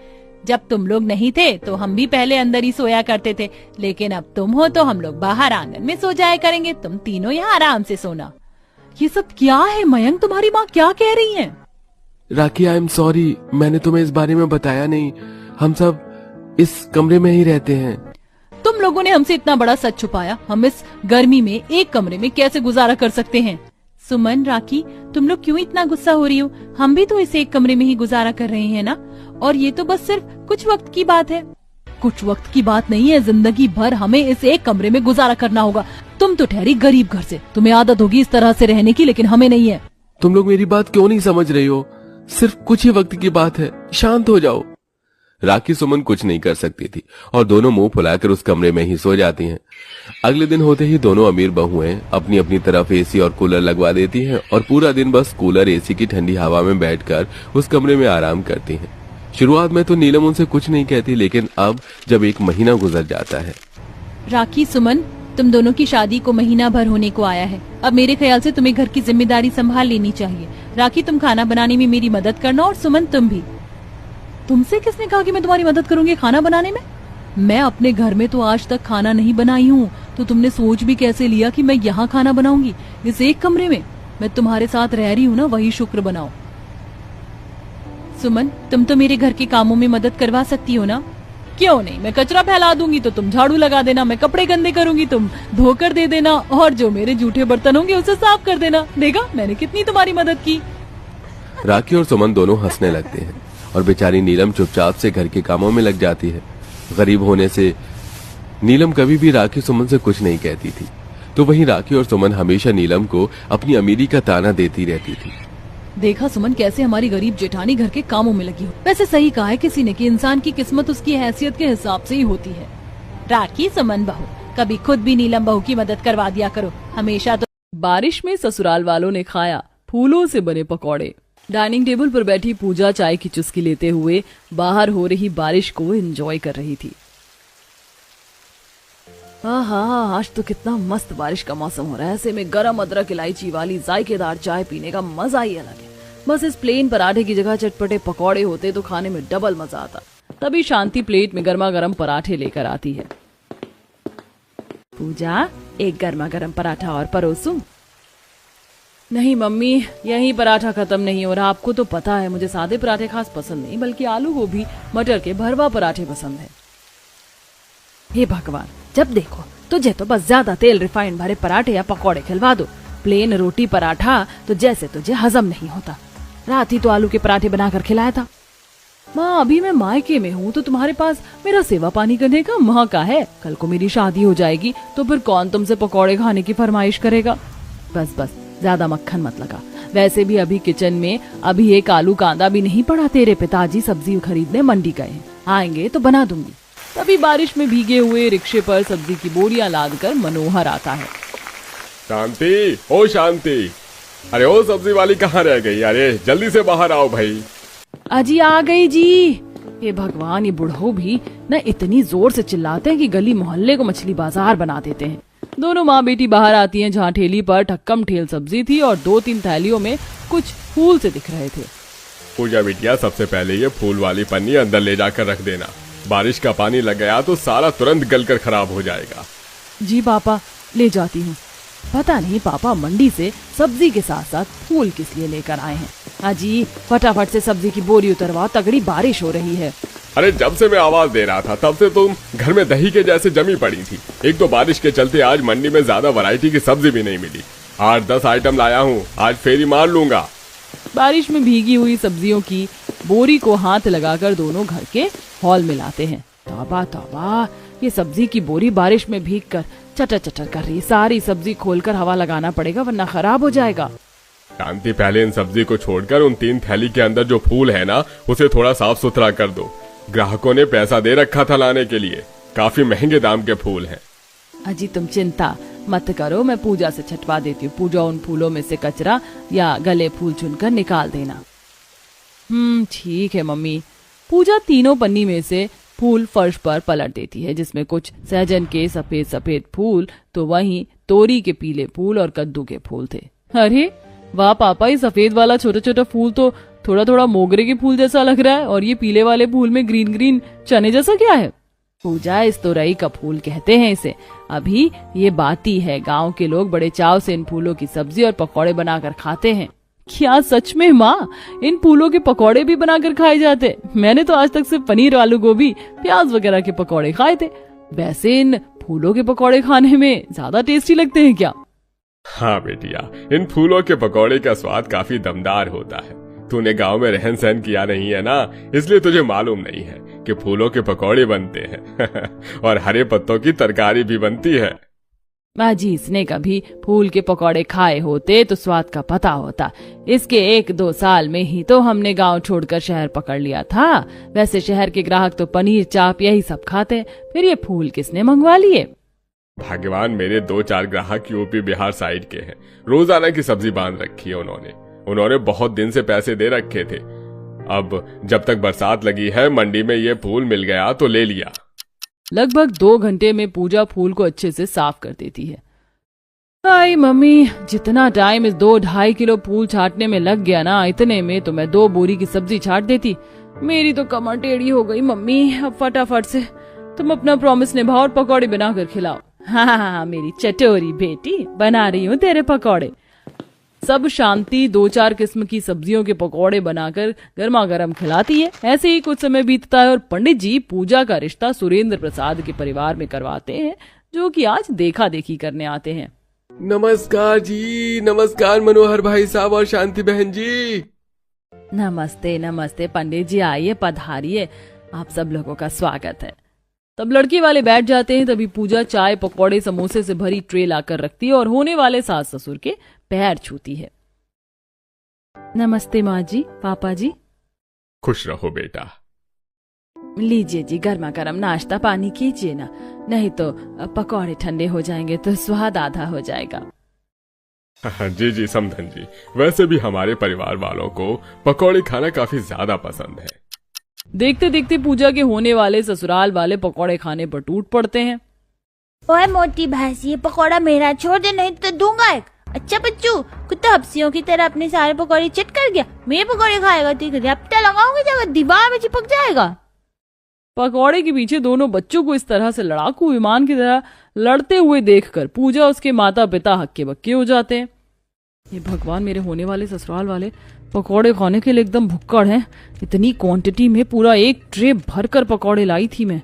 जब तुम लोग नहीं थे तो हम भी पहले अंदर ही सोया करते थे, लेकिन अब तुम हो तो हम लोग बाहर आंगन में सो जाया करेंगे। तुम तीनों यहाँ आराम से सोना। ये सब क्या है मयंक? तुम्हारी माँ क्या कह रही है? राखी, आई एम सॉरी, मैंने तुम्हें इस बारे में बताया नहीं। हम सब इस कमरे में ही रहते हैं। तुम लोगों ने हमसे इतना बड़ा सच छुपाया। हम इस गर्मी में एक कमरे में कैसे गुजारा कर सकते हैं? सुमन, राखी, तुम लोग क्यों इतना गुस्सा हो रही हो? हम भी तो इस एक कमरे में ही गुजारा कर रहे हैं ना, और ये तो बस सिर्फ कुछ वक्त की बात है। कुछ वक्त की बात नहीं है, जिंदगी भर हमें इस एक कमरे में गुजारा करना होगा। तुम तो ठहरी गरीब घर से, तुम्हें आदत होगी इस तरह से रहने की, लेकिन हमें नहीं है। तुम लोग मेरी बात क्यों नहीं समझ रही हो? सिर्फ कुछ ही वक्त की बात है, शांत हो जाओ। राखी सुमन कुछ नहीं कर सकती थी और दोनों मुंह फुलाकर उस कमरे में ही सो जाती हैं। अगले दिन होते ही दोनों अमीर बहुएं अपनी अपनी तरफ एसी और कूलर लगवा देती हैं और पूरा दिन बस कूलर एसी की ठंडी हवा में बैठकर उस कमरे में आराम करती हैं। शुरुआत में तो नीलम उनसे कुछ नहीं कहती, लेकिन अब जब एक महीना गुजर जाता है। राखी सुमन, तुम दोनों की शादी को महीना भर होने को आया है। अब मेरे ख्याल से तुम्हें घर की जिम्मेदारी संभाल लेनी चाहिए। राखी, तुम खाना बनाने में मेरी मदद करना, और सुमन तुम भी। तुमसे किसने कहा कि मैं तुम्हारी मदद करूंगी खाना बनाने में? मैं अपने घर में तो आज तक खाना नहीं बनाई हूँ, तो तुमने सोच भी कैसे लिया कि मैं यहाँ खाना बनाऊंगी इस एक कमरे में? मैं तुम्हारे साथ रह रही हूँ ना, वही शुक्र बनाओ। सुमन, तुम तो मेरे घर के कामों में मदद करवा सकती हो ना? क्यों नहीं, मैं कचरा फैला दूंगी तो तुम झाड़ू लगा देना, मैं कपड़े गंदे करूंगी तुम धोकर दे देना, और जो मेरे जूठे बर्तन होंगे उसे साफ कर देना। देखा मैंने कितनी तुम्हारी मदद की। राखी और सुमन दोनों हंसने लगते हैं और बेचारी नीलम चुपचाप से घर के कामों में लग जाती है। गरीब होने से नीलम कभी भी राखी सुमन से कुछ नहीं कहती थी, तो वहीं राखी और सुमन हमेशा नीलम को अपनी अमीरी का ताना देती रहती थी। देखा सुमन, कैसे हमारी गरीब जेठानी घर के कामों में लगी हो। वैसे सही कहा है किसी ने कि इंसान की किस्मत उसकी हैसियत के हिसाब से ही होती है। राखी सुमन बहू, कभी खुद भी नीलम बहू की मदद करवा दिया करो। हमेशा तो बारिश में ससुराल वालों ने खाया फूलों से बने पकौड़े। डाइनिंग टेबल पर बैठी पूजा चाय की चुस्की लेते हुए बाहर हो रही बारिश को एंजॉय कर रही थी। हाँ, आज तो कितना मस्त बारिश का मौसम हो रहा है। ऐसे में गरम अदरक इलायची वाली जायकेदार चाय पीने का मजा ही अलग है। बस इस प्लेन पराठे की जगह चटपटे पकौड़े होते तो खाने में डबल मजा आता। तभी शांति प्लेट में गर्मा गर्म पराठे लेकर आती है। पूजा, एक गर्मा गर्म पराठा और परोसूं? नहीं मम्मी, यही पराठा खत्म नहीं हो रहा। आपको तो पता है मुझे सादे पराठे खास पसंद नहीं, बल्कि आलू गोभी मटर के भरवा पराठे पसंद है। हे भगवान, जब देखो तुझे तो बस ज्यादा तेल रिफाइंड भरे पराठे या पकौड़े खिलवा दो। प्लेन रोटी पराठा तो जैसे तुझे हजम नहीं होता। रात ही तो आलू के पराठे बनाकर खिलाया था। माँ, अभी मैं मायके में हूँ तो तुम्हारे पास मेरा सेवा पानी करने का मौका है। कल को मेरी शादी हो जाएगी तो फिर कौन तुमसे पकौड़े खाने की फरमाइश करेगा? बस बस, ज्यादा मक्खन मत लगा। वैसे भी अभी किचन में अभी एक आलू कांदा भी नहीं पड़ा। तेरे पिताजी सब्जी खरीदने मंडी गए हैं, आएंगे तो बना दूंगी। तभी बारिश में भीगे हुए रिक्शे पर सब्जी की बोरियां लादकर मनोहर आता है। शांति, ओ शांति, अरे ओ सब्जी वाली कहाँ रह गई? अरे जल्दी से बाहर आओ भाई। अजी आ गई जी। हे भगवान, ये बुढ़ो भी न इतनी जोर से चिल्लाते हैं कि गली मोहल्ले को मछली बाजार बना देते हैं। दोनों माँ बेटी बाहर आती हैं, जहाँ ठेली पर ठक्कम ठेल सब्जी थी और 2-3 थैलियों में कुछ फूल से दिख रहे थे। पूजा बिटिया, सबसे पहले ये फूल वाली पन्नी अंदर ले जाकर रख देना। बारिश का पानी लग गया तो सारा तुरंत गलकर खराब हो जाएगा। जी पापा, ले जाती हूँ। पता नहीं पापा मंडी से सब्जी के साथ साथ फूल किस लिए लेकर आए हैं। अजी फटाफट से सब्जी की बोरी उतरवाओ, तगड़ी बारिश हो रही है। अरे जब से मैं आवाज दे रहा था तब से तुम घर में दही के जैसे जमी पड़ी थी। एक तो बारिश के चलते आज मंडी में ज्यादा वैरायटी की सब्जी भी नहीं मिली। 8-10 आइटम लाया हूँ, आज फेरी मार लूंगा। बारिश में भीगी हुई सब्जियों की बोरी को हाथ लगाकर दोनों घर के हॉल में लाते हैं। तौबा तौबा, ये सब्जी की बोरी बारिश में भीग कर चटर चटर कर रही। सारी सब्जी खोलकर हवा लगाना पड़ेगा वरना खराब हो जाएगा। शांति, पहले इन सब्जी को छोड़कर उन 3 थैली के अंदर जो फूल है ना, उसे थोड़ा साफ सुथरा कर दो। ग्राहकों ने पैसा दे रखा था लाने के लिए। काफी महंगे दाम के फूल हैं। अजी तुम चिंता मत करो, मैं पूजा से छटवा देती हूँ। पूजा उन फूलों में से कचरा या गले फूल चुनकर निकाल देना। ठीक है मम्मी। पूजा तीनों पन्नी में से फूल फर्श पर पलट देती है, जिसमें कुछ सहजन के सफेद सफेद फूल तो वहीं तोरी के पीले फूल और कद्दू के फूल थे। अरे वाह पापा, ये सफेद वाला छोटा छोटा फूल तो थोड़ा थोड़ा मोगरे के फूल जैसा लग रहा है, और ये पीले वाले फूल में ग्रीन ग्रीन चने जैसा क्या है? पूजा, इस तोरई का फूल कहते हैं इसे। अभी ये बाती है। गांव के लोग बड़े चाव से इन फूलों की सब्जी और पकौड़े बनाकर खाते हैं। क्या सच में माँ, इन फूलों के पकौड़े भी बनाकर खाए जाते? मैंने तो आज तक सिर्फ पनीर, आलू गोभी, प्याज वगैरह के पकौड़े खाए थे। वैसे इन फूलों के पकौड़े खाने में ज्यादा टेस्टी लगते हैं क्या? हाँ बेटिया, इन फूलों के पकौड़े का स्वाद काफी दमदार होता है। तूने गांव में रहन सहन किया नहीं है ना, इसलिए तुझे मालूम नहीं है। कि फूलों के पकौड़े बनते हैं और हरे पत्तों की तरकारी भी बनती है। माँ जी, इसने कभी फूल के पकौड़े खाए होते तो स्वाद का पता होता। इसके 1-2 साल में ही तो हमने गांव छोड़कर शहर पकड़ लिया था। वैसे शहर के ग्राहक तो पनीर चाप यही सब खाते, फिर ये फूल किसने मंगवा लिए? भगवान, मेरे 2-4 ग्राहक यूपी बिहार साइड के हैं। रोजाना की सब्जी बांध रखी है उन्होंने बहुत दिन से पैसे दे रखे थे। अब जब तक बरसात लगी है, मंडी में ये फूल मिल गया तो ले लिया। लगभग 2 घंटे में पूजा फूल को अच्छे से साफ कर देती है। हाय मम्मी, जितना टाइम इस 2-2.5 किलो फूल छाटने में लग गया ना, इतने में तो मैं 2 बोरी की सब्जी छाट देती। मेरी तो कमर टेढ़ी हो गई मम्मी। अब फटाफट से तुम अपना प्रॉमिस निभाओ और पकौड़े बनाकर खिलाओ। हाँ, मेरी चटोरी बेटी, बना रही हूँ तेरे पकौड़े। सब शांति 2-4 किस्म की सब्जियों के पकौड़े बनाकर गर्मा गर्म खिलाती है। ऐसे ही कुछ समय बीतता है और पंडित जी पूजा का रिश्ता सुरेंद्र प्रसाद के परिवार में करवाते हैं, जो कि आज देखा देखी करने आते हैं। नमस्कार जी, नमस्कार मनोहर भाई साहब और शांति बहन जी। नमस्ते नमस्ते पंडित जी, आइए पधारिए, आप सब लोगों का स्वागत है। तब लड़के वाले बैठ जाते हैं। तभी पूजा चाय पकौड़े समोसे से भरी ट्रे लाकर रखती है और होने वाले सास ससुर के पैर छूती है। नमस्ते माँ जी, पापा जी। खुश रहो बेटा। लीजिए जी, गर्मा गर्म नाश्ता पानी कीजिए ना, नहीं तो पकौड़े ठंडे हो जाएंगे तो स्वाद आधा हो जाएगा। जी जी समधन जी, वैसे भी हमारे परिवार वालों को पकौड़े खाना काफी ज्यादा पसंद है। देखते देखते पूजा के होने वाले ससुराल वाले पकौड़े खाने पर टूट पड़ते हैं। ओए मोटी भैंस, ये पकौड़ा मेरा छोड़ दे, नहीं तो दूंगा एक। अच्छा बच्चू, कुत्ता हफ्सियों की तरह अपने सारे पकौड़े चट कर गया। मेरे पकौड़े खाएगा तो रपटा लगाऊंगी, जगह दीवार में चिपक जाएगा। पकौड़े के पीछे दोनों बच्चों को इस तरह से लड़ाकू विमान की तरह लड़ते हुए देखकर पूजा उसके माता पिता हक्के बक्के हो जाते हैं। ये भगवान, मेरे होने वाले ससुराल वाले पकौड़े खाने के लिए एकदम भुक्कड़ हैं। इतनी क्वांटिटी में पूरा 1 ट्रे भरकर पकौड़े लाई थी मैं।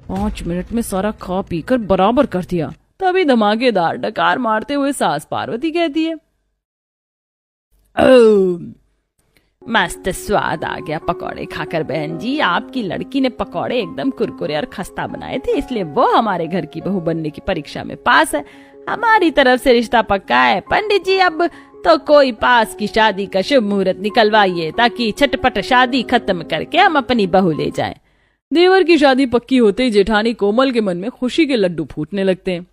5 मिनट में सारा खा पी कर बराबर कर दिया। तभी धमाकेदार डकार मारते हुए सास पार्वती कहती है, मस्त स्वाद आ गया पकौड़े खाकर बहन जी। आपकी लड़की ने पकौड़े एकदम कुरकुरे और खस्ता बनाए थे, इसलिए वो हमारे घर की बहू बनने की परीक्षा में पास है। हमारी तरफ से रिश्ता पक्का है। पंडित जी, अब तो कोई पास की शादी का शुभ मुहूर्त निकलवाइए, ताकि छटपट शादी खत्म करके हम अपनी बहू ले जाएं। देवर की शादी पक्की होते ही जेठानी कोमल के मन में खुशी के लड्डू फूटने लगते हैं।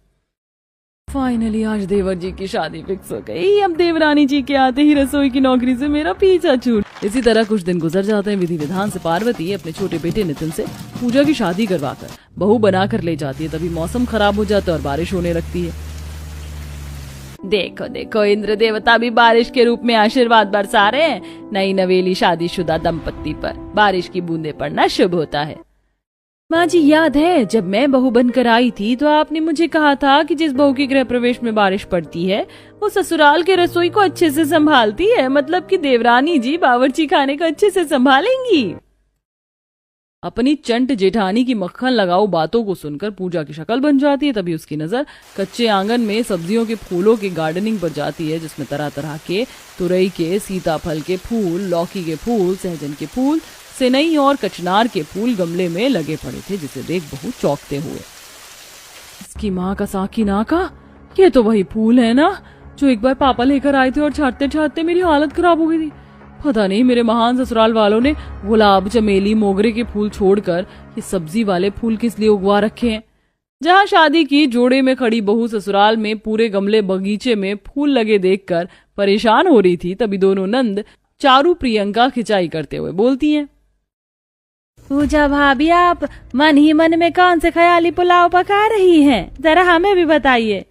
फाइनली आज देवर जी की शादी फिक्स हो गई। अब देवरानी जी के आते ही रसोई की नौकरी से मेरा पीछा छूट। इसी तरह कुछ दिन गुजर जाते हैं। विधि विधान से पार्वती अपने छोटे बेटे नितिन से पूजा की शादी करवाकर बहू बनाकर ले जाती है। तभी मौसम खराब हो जाता है और बारिश होने लगती है। देखो देखो, इंद्र देवता भी बारिश के रूप में आशीर्वाद बरसा रहे हैं नई नवेली शादीशुदा दंपत्ति पर। बारिश की बूंदे पड़ना शुभ होता है। माँ जी, याद है जब मैं बहू बनकर आई थी तो आपने मुझे कहा था कि जिस बहू के गृह प्रवेश में बारिश पड़ती है वो ससुराल के रसोई को अच्छे से संभालती है। मतलब कि देवरानी जी बावर्ची खाने को अच्छे से संभालेंगी। अपनी चंट जेठानी की मक्खन लगाओ बातों को सुनकर पूजा की शक्ल बन जाती है। तभी उसकी नजर कच्चे आंगन में सब्जियों के फूलों की गार्डनिंग पर जाती है, जिसमें तरह तरह के तुरई के, सीताफल के फूल, लौकी के फूल, सहजन के फूल, सेनई और कचनार के फूल गमले में लगे पड़े थे, जिसे देख बहू चौंकते हुए, इसकी माँ का साकी नाका, ये तो वही फूल है ना जो एक बार पापा लेकर आए थे और छाटते छाटते मेरी हालत खराब हो गई थी। पता नहीं मेरे महान ससुराल वालों ने गुलाब, चमेली, मोगरे के फूल छोड़कर ये सब्जी वाले फूल किस लिए उगवा रखे हैं। जहाँ शादी की जोड़े में खड़ी बहू ससुराल में पूरे गमले बगीचे में फूल लगे देखकर परेशान हो रही थी, तभी दोनों नंद चारू प्रियंका खिंचाई करते हुए बोलती हैं, पूजा भाभी, आप मन ही मन में कौन से ख्याली पुलाव पका रही हैं, जरा हमें भी बताइए।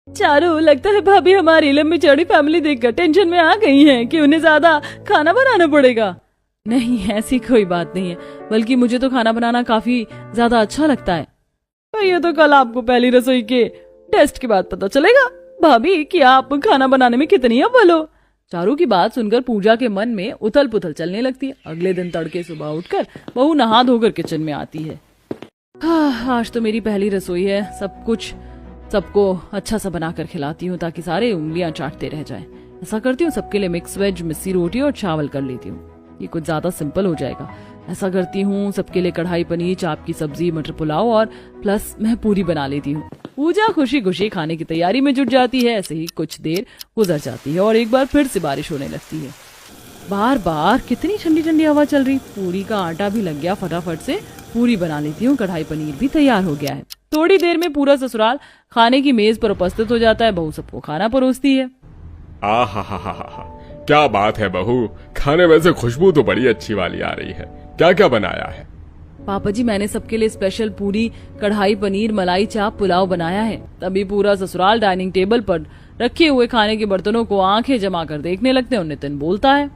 चारू, लगता है भाभी हमारी लंबी चौड़ी फैमिली देखकर टेंशन में आ गई हैं कि उन्हें ज्यादा खाना बनाना पड़ेगा। नहीं, ऐसी कोई बात नहीं है, बल्कि मुझे तो खाना बनाना काफी ज्यादा अच्छा लगता है। तो ये तो कल आपको पहली रसोई के टेस्ट के बाद पता चलेगा भाभी कि आप खाना बनाने में कितनी अव्वल हो। चारू की बात सुनकर पूजा के मन में उथल पुथल चलने लगती है। अगले दिन तड़के सुबह उठकर बहू नहा धोकर किचन में आती है। आज तो मेरी पहली रसोई है, सब कुछ सबको अच्छा सा बनाकर खिलाती हूँ ताकि सारे उंगलियां चाटते रह जाएं। ऐसा करती हूँ, सबके लिए मिक्स वेज मिस्सी रोटी और चावल कर लेती हूँ, ये कुछ ज्यादा सिंपल हो जाएगा। ऐसा करती हूँ, सबके लिए कढ़ाई पनीर, चाप की सब्जी, मटर पुलाव और प्लस मैं पूरी बना लेती हूँ। पूजा खुशी खुशी खाने की तैयारी में जुट जाती है। ऐसे ही कुछ देर गुजर जाती है और एक बार फिर से बारिश होने लगती है। बार बार कितनी ठंडी ठंडी हवा चल रही। पूरी का आटा भी लग गया, फटाफट से पूरी बना लेती हूँ। कढ़ाई पनीर भी तैयार हो गया है। थोड़ी देर में पूरा ससुराल खाने की मेज पर उपस्थित हो जाता है। बहू सबको खाना परोसती है। आहा, क्या बात है बहू, खाने में से खुशबू तो बड़ी अच्छी वाली आ रही है। क्या क्या बनाया है? पापा जी, मैंने सबके लिए स्पेशल पूरी, कढ़ाई पनीर, मलाई चाप, पुलाव बनाया है। तभी पूरा ससुराल डाइनिंग टेबल पर रखे हुए खाने के बर्तनों को आंखें जमा कर देखने लगते हैं। नितिन बोलता है,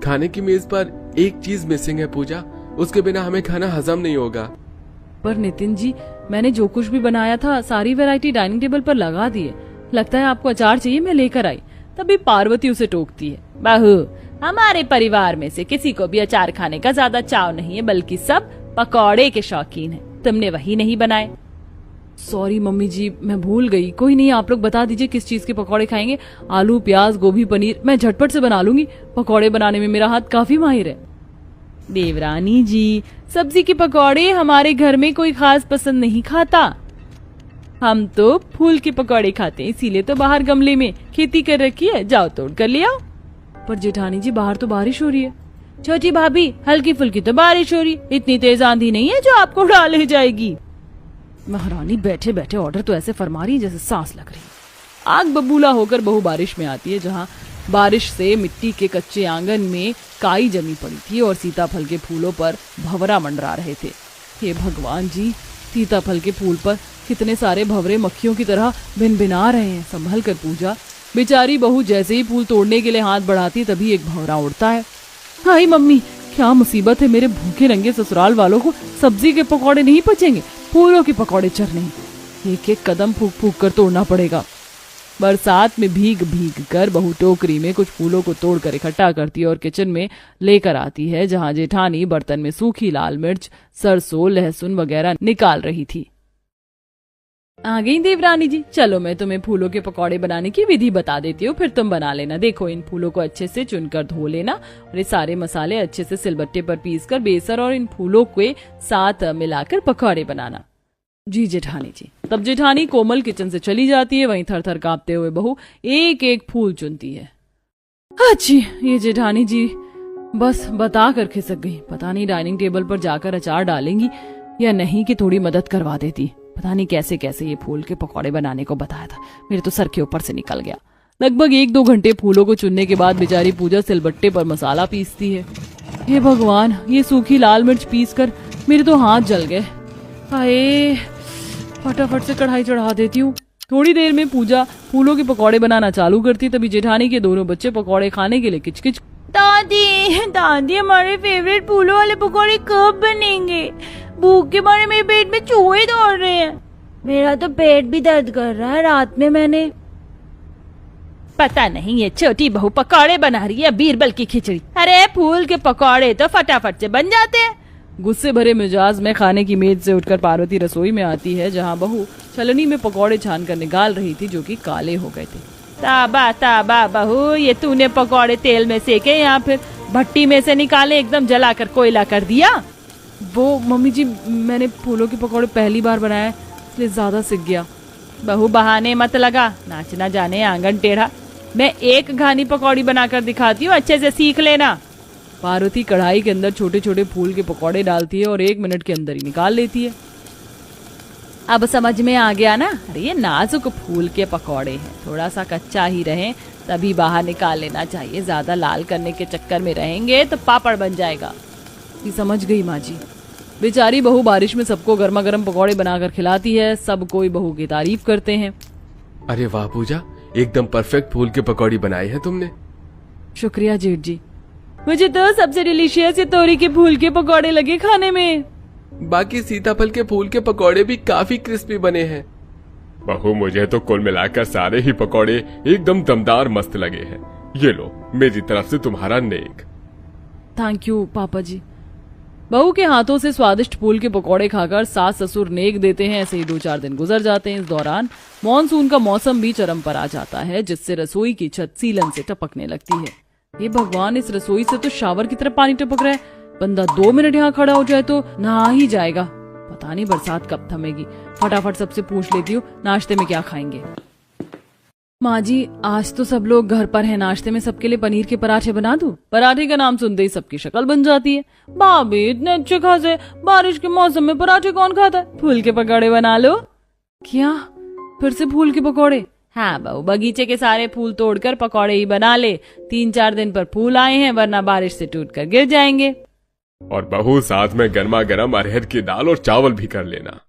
खाने की मेज पर एक चीज मिसिंग है पूजा, उसके बिना हमें खाना हजम नहीं होगा। पर नितिन जी, मैंने जो कुछ भी बनाया था सारी वैरायटी डाइनिंग टेबल पर लगा दिए। लगता है आपको अचार चाहिए, मैं लेकर आई। तभी पार्वती उसे टोकती है, बहू, हमारे परिवार में से किसी को भी अचार खाने का ज्यादा चाव नहीं है, बल्कि सब पकौड़े के शौकीन हैं। तुमने वही नहीं बनाए। सॉरी मम्मी जी, मैं भूल गई। कोई नहीं, आप लोग बता दीजिए किस चीज के पकौड़े खाएंगे। आलू, प्याज, गोभी, पनीर, मैं झटपट से बना लूंगी। पकौड़े बनाने में मेरा हाथ काफी माहिर है। देवरानी जी, सब्जी के पकौड़े हमारे घर में कोई खास पसंद नहीं खाता। हम तो फूल के पकौड़े खाते हैं, इसीलिए तो बाहर गमले में खेती कर रखी है, जाओ तोड़ कर ले आओ। पर जेठानी जी, बाहर तो बारिश हो रही है। छोटी भाभी, हल्की फुल्की तो बारिश हो रही, इतनी तेज आंधी नहीं है जो आपको उड़ा ले जाएगी। महारानी बैठे बैठे ऑर्डर तो ऐसे फरमा रही है जैसे सांस लग रही। आग बबूला होकर बहू बारिश में आती है, जहाँ बारिश से मिट्टी के कच्चे आंगन में काई जमी पड़ी थी और सीताफल के फूलों पर भंवरा मंडरा रहे थे। हे भगवान जी, सीताफल के फूल पर कितने सारे भंवरे मक्खियों की तरह भिनभिना रहे हैं। संभल कर पूजा। बेचारी बहू जैसे ही फूल तोड़ने के लिए हाथ बढ़ाती, तभी एक भंवरा उड़ता है। हाय मम्मी, क्या मुसीबत है, मेरे भूखे नंगे ससुराल वालों को सब्जी के पकौड़े नहीं पचेंगे, फूलों के पकौड़े चरने। एक एक कदम फूक फूक कर तोड़ना पड़ेगा। बरसात में भीग भीग कर बहू टोकरी में कुछ फूलों को तोड़कर इकट्ठा करती है और किचन में लेकर आती है, जहां जेठानी बर्तन में सूखी लाल मिर्च, सरसों, लहसुन वगैरह निकाल रही थी। आ गई देवरानी जी, चलो मैं तुम्हें फूलों के पकौड़े बनाने की विधि बता देती हूँ, फिर तुम बना लेना। देखो, इन फूलों को अच्छे से चुनकर धो लेना और ये सारे मसाले अच्छे से सिलबट्टे पर पीसकर बेसन और इन फूलों के साथ मिलाकर पकौड़े बनाना। जी जेठानी जी। तब जेठानी कोमल किचन से चली जाती है। वहीं थर थर कांपते हुए बहू एक एक फूल चुनती है। अच्छी, ये जेठानी जी बस बता कर खिसक गई। पता नहीं डाइनिंग टेबल पर जाकर अचार डालेंगी या नहीं कि थोड़ी मदद करवा देती। पता नहीं कैसे कैसे ये फूल के पकौड़े बनाने को बताया था, मेरे तो सर के ऊपर से निकल गया। लगभग 1-2 घंटे फूलों को चुनने के बाद बेचारी पूजा सिलबट्टे पर मसाला पीसती है। हे भगवान, ये सूखी लाल मिर्च पीस कर मेरे तो हाथ जल गए। हाय, फटाफट से कढ़ाई चढ़ा देती हूँ। थोड़ी देर में पूजा फूलों के पकौड़े बनाना चालू करती, तभी जेठानी के दोनों बच्चे पकौड़े खाने के लिए किचकिच। दादी दादी, हमारे फेवरेट फूलों वाले पकौड़े कब बनेंगे? भूख के मारे मेरे पेट में चूहे दौड़ रहे हैं। मेरा तो पेट भी दर्द कर रहा है। रात में मैंने पता नहीं ये छोटी बहू पकौड़े बना रही है बीरबल की खिचड़ी। अरे फूल के पकौड़े तो फटाफट से बन जाते हैं। गुस्से भरे मिजाज में खाने की मेज से उठकर पार्वती रसोई में आती है, जहाँ बहू छलनी में पकौड़े छान कर निकाल रही थी, जो कि काले हो गए थे। ताबा ताबा बहू, ये तूने पकौड़े तेल में सेके या फिर भट्टी में से निकाले, एकदम जलाकर कोयला कर दिया? वो मम्मी जी, मैंने फूलों के पकौड़े पहली बार बनाए, इसलिए ज्यादा सिक गया। बहू बहाने मत लगा, नाचना जाने आंगन टेढ़ा। मैं एक घानी पकौड़ी बनाकर दिखाती हूँ, अच्छे से सीख लेना। पार्वती कढ़ाई के अंदर छोटे छोटे फूल के पकौड़े डालती है और 1 मिनट के अंदर ही निकाल लेती है। अब समझ में आ गया ना? अरे ये नाजुक फूल के पकौड़े हैं, थोड़ा सा कच्चा ही रहे तभी बाहर निकाल लेना चाहिए। ज्यादा लाल करने के चक्कर में रहेंगे तो पापड़ बन जाएगा। ये समझ गई माँ जी। बेचारी बहू बारिश में सबको गर्मा गर्म पकौड़े बनाकर खिलाती है। सब कोई बहू की तारीफ करते हैं। अरे वाह पूजा, एकदम परफेक्ट फूल के पकौड़ी बनाई है तुमने। शुक्रिया जेठ जी। मुझे तो सबसे डिलीशियस ये तोरी के फूल के पकौड़े लगे खाने में। बाकी सीताफल के फूल के पकौड़े भी काफी क्रिस्पी बने हैं। बहू, मुझे तो कुल मिलाकर सारे ही पकौड़े एकदम दमदार मस्त लगे हैं। ये लो, मेरी तरफ से तुम्हारा नेक। थैंक यू पापा जी। बहू के हाथों से स्वादिष्ट फूल के पकौड़े खाकर सास ससुर नेक देते हैं। ऐसे ही 2-4 दिन गुजर जाते हैं। इस दौरान मॉनसून का मौसम भी चरम पर आ जाता है, जिससे रसोई की छत सीलन से टपकने लगती है। ये भगवान, इस रसोई से तो शावर की तरह पानी टपक रहा है। बंदा 2 मिनट यहाँ खड़ा हो जाए तो नहा ही जाएगा। पता नहीं बरसात कब थमेगी। फटाफट सबसे पूछ लेती हूँ नाश्ते में क्या खाएंगे। माँ जी, आज तो सब लोग घर पर हैं, नाश्ते में सबके लिए पनीर के पराठे बना दूं? पराठे का नाम सुनते ही सबकी शक्ल बन जाती है। भाभी इतने अच्छे खासे बारिश के मौसम में पराठे कौन खाता है? फूल के पकौड़े बना लो। क्या फिर से फूल के पकौड़े? हाँ बहू, बगीचे के सारे फूल तोड़कर पकौड़े ही बना ले। 3-4 दिन पर फूल आए हैं, वरना बारिश से टूटकर गिर जाएंगे। और बहू साथ में गर्मा गर्म अरहर की दाल और चावल भी कर लेना।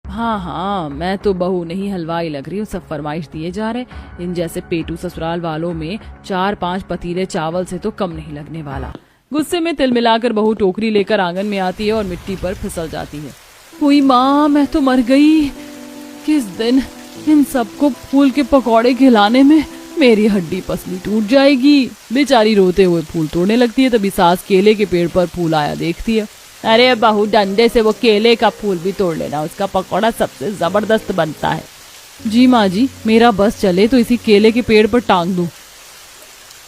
हाँ, मैं तो बहू नहीं हलवाई लग रही हूँ। सब फरमाइश दिए जा रहे। इन जैसे पेटू ससुराल वालों में 4-5 पतीले चावल से तो कम नहीं लगने वाला। गुस्से में तिल मिलाकर बहू टोकरी लेकर आंगन में आती है और मिट्टी पर फिसल जाती है। हुई माँ, मैं तो मर गई। किस दिन इन सबको फूल के पकौड़े खिलाने में मेरी हड्डी पसली टूट जाएगी। बेचारी रोते हुए फूल तोड़ने लगती है। तभी सास केले के पेड़ पर फूल आया देखती है। अरे बहू, डंडे से वो केले का फूल भी तोड़ लेना, उसका पकौड़ा सबसे जबरदस्त बनता है। जी माँ जी, मेरा बस चले तो इसी केले के पेड़ पर टांग दूं।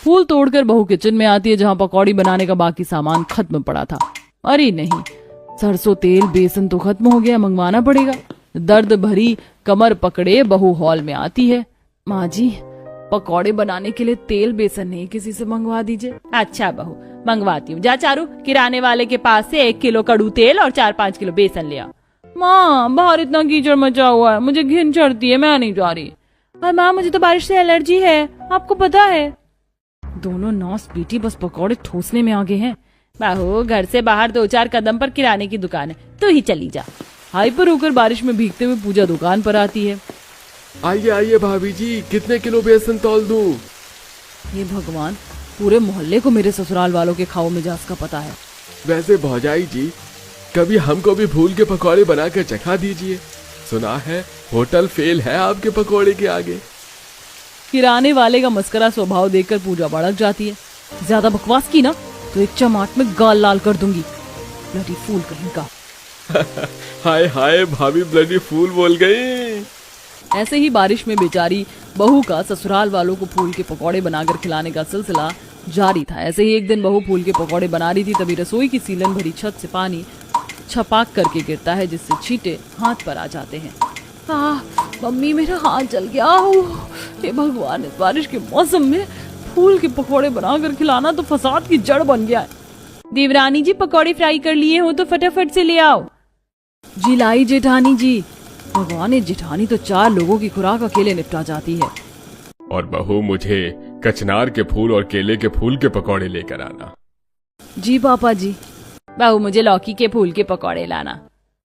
फूल तोड़कर बहू किचन में आती है, जहाँ पकौड़ी बनाने का बाकी सामान खत्म पड़ा था। अरे नहीं, सरसों तेल बेसन तो खत्म हो गया, मंगवाना पड़ेगा। दर्द भरी कमर पकड़े बहू हॉल में आती है। माँ जी, पकौड़े बनाने के लिए तेल बेसन नहीं, किसी से मंगवा दीजिए। अच्छा बहू, मंगवाती हूँ। जा चारू, किराने वाले के पास से 1 किलो कड़ू तेल और 4-5 किलो बेसन ले आ। माँ, बाहर इतना कीचड़ मचा हुआ है, मुझे घिन चढ़ती है, मैं नहीं जा रही। माँ, मुझे तो बारिश से एलर्जी है, आपको पता है। दोनों नौस बेटी बस पकौड़े ठोसने में आगे हैं। बहू, घर से बाहर 2-4 कदम पर किराने की दुकान है, तू ही चली जा। हाइपर होकर बारिश में भीगते हुए पूजा दुकान पर आती है। आइए आइए भाभी जी, कितने किलो बेसन तौल दूं? हे भगवान, पूरे मोहल्ले को मेरे ससुराल वालों के खाओ मिजाज का पता है। वैसे भौजाई जी, कभी हमको भी फूल के पकौड़े बनाकर चखा दीजिए। सुना है होटल फेल है आपके पकौड़े के आगे। किराने वाले का मस्करा स्वभाव देखकर पूजा भड़क जाती है। ज्यादा बकवास की ना तो एक चमाट में गाल लाल कर दूंगी। ब्लडी फूल कहीं का। हाय हाय, भाभी ब्लडी फूल बोल गई। ऐसे ही बारिश में बेचारी बहू का ससुराल वालों को फूल के पकौड़े बनाकर खिलाने का सिलसिला जारी था। ऐसे ही एक दिन बहू फूल के पकौड़े बना रही थी, तभी रसोई की सीलन भरी छत से पानी छपाक करके गिरता है, जिससे छींटे हाथ पर आ जाते हैं। मम्मी, मेरा हाथ जल गया। हे भगवान, इस बारिश के मौसम में फूल के पकौड़े बनाकर खिलाना तो फसाद की जड़ बन गया है। देवरानी जी, पकौड़े फ्राई कर लिए हो तो फटाफट से ले आओ। जी लाई जेठानी जी। भगवान, ये जेठानी तो 4 लोगों की खुराक अकेले निपटा जाती है। और बहू, मुझे कचनार के फूल और केले के फूल के पकौड़े लेकर आना। जी पापा जी। बहू, मुझे लौकी के फूल के पकौड़े लाना।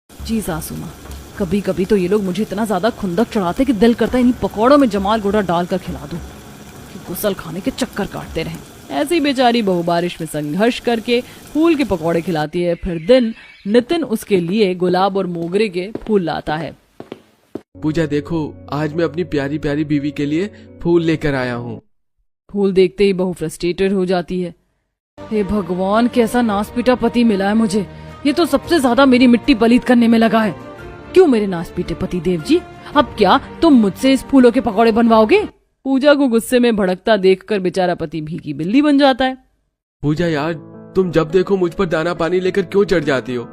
जी सासू माँ। कभी कभी तो ये लोग मुझे इतना ज्यादा खुंदक चढ़ाते कि दिल करता है इन्हीं पकौड़ों में जमाल गोड़ा डालकर खिला दूं, कि गुसल खाने के चक्कर काटते रहें। ऐसी बेचारी बहू बारिश में संघर्ष करके फूल के पकौड़े खिलाती है। फिर दिन नितिन उसके लिए गुलाब और मोगरे के फूल लाता है। पूजा देखो, आज मैं अपनी प्यारी प्यारी बीवी के लिए फूल लेकर आया हूँ। फूल देखते ही बहू फ्रस्ट्रेटेड हो जाती है। हे भगवान, कैसा नासपीटा पति मिला है मुझे। ये तो सबसे ज्यादा मेरी मिट्टी पलीत करने में लगा है। क्यों मेरे नासपीटे पति देव जी, अब क्या तुम मुझसे इस फूलों के पकौड़े बनवाओगे? पूजा को गुस्से में भड़कता देखकर बेचारा पति भीगी बिल्ली बन जाता है। पूजा यार, तुम जब देखो मुझ पर दाना पानी लेकर क्यों चढ़ जाती हो?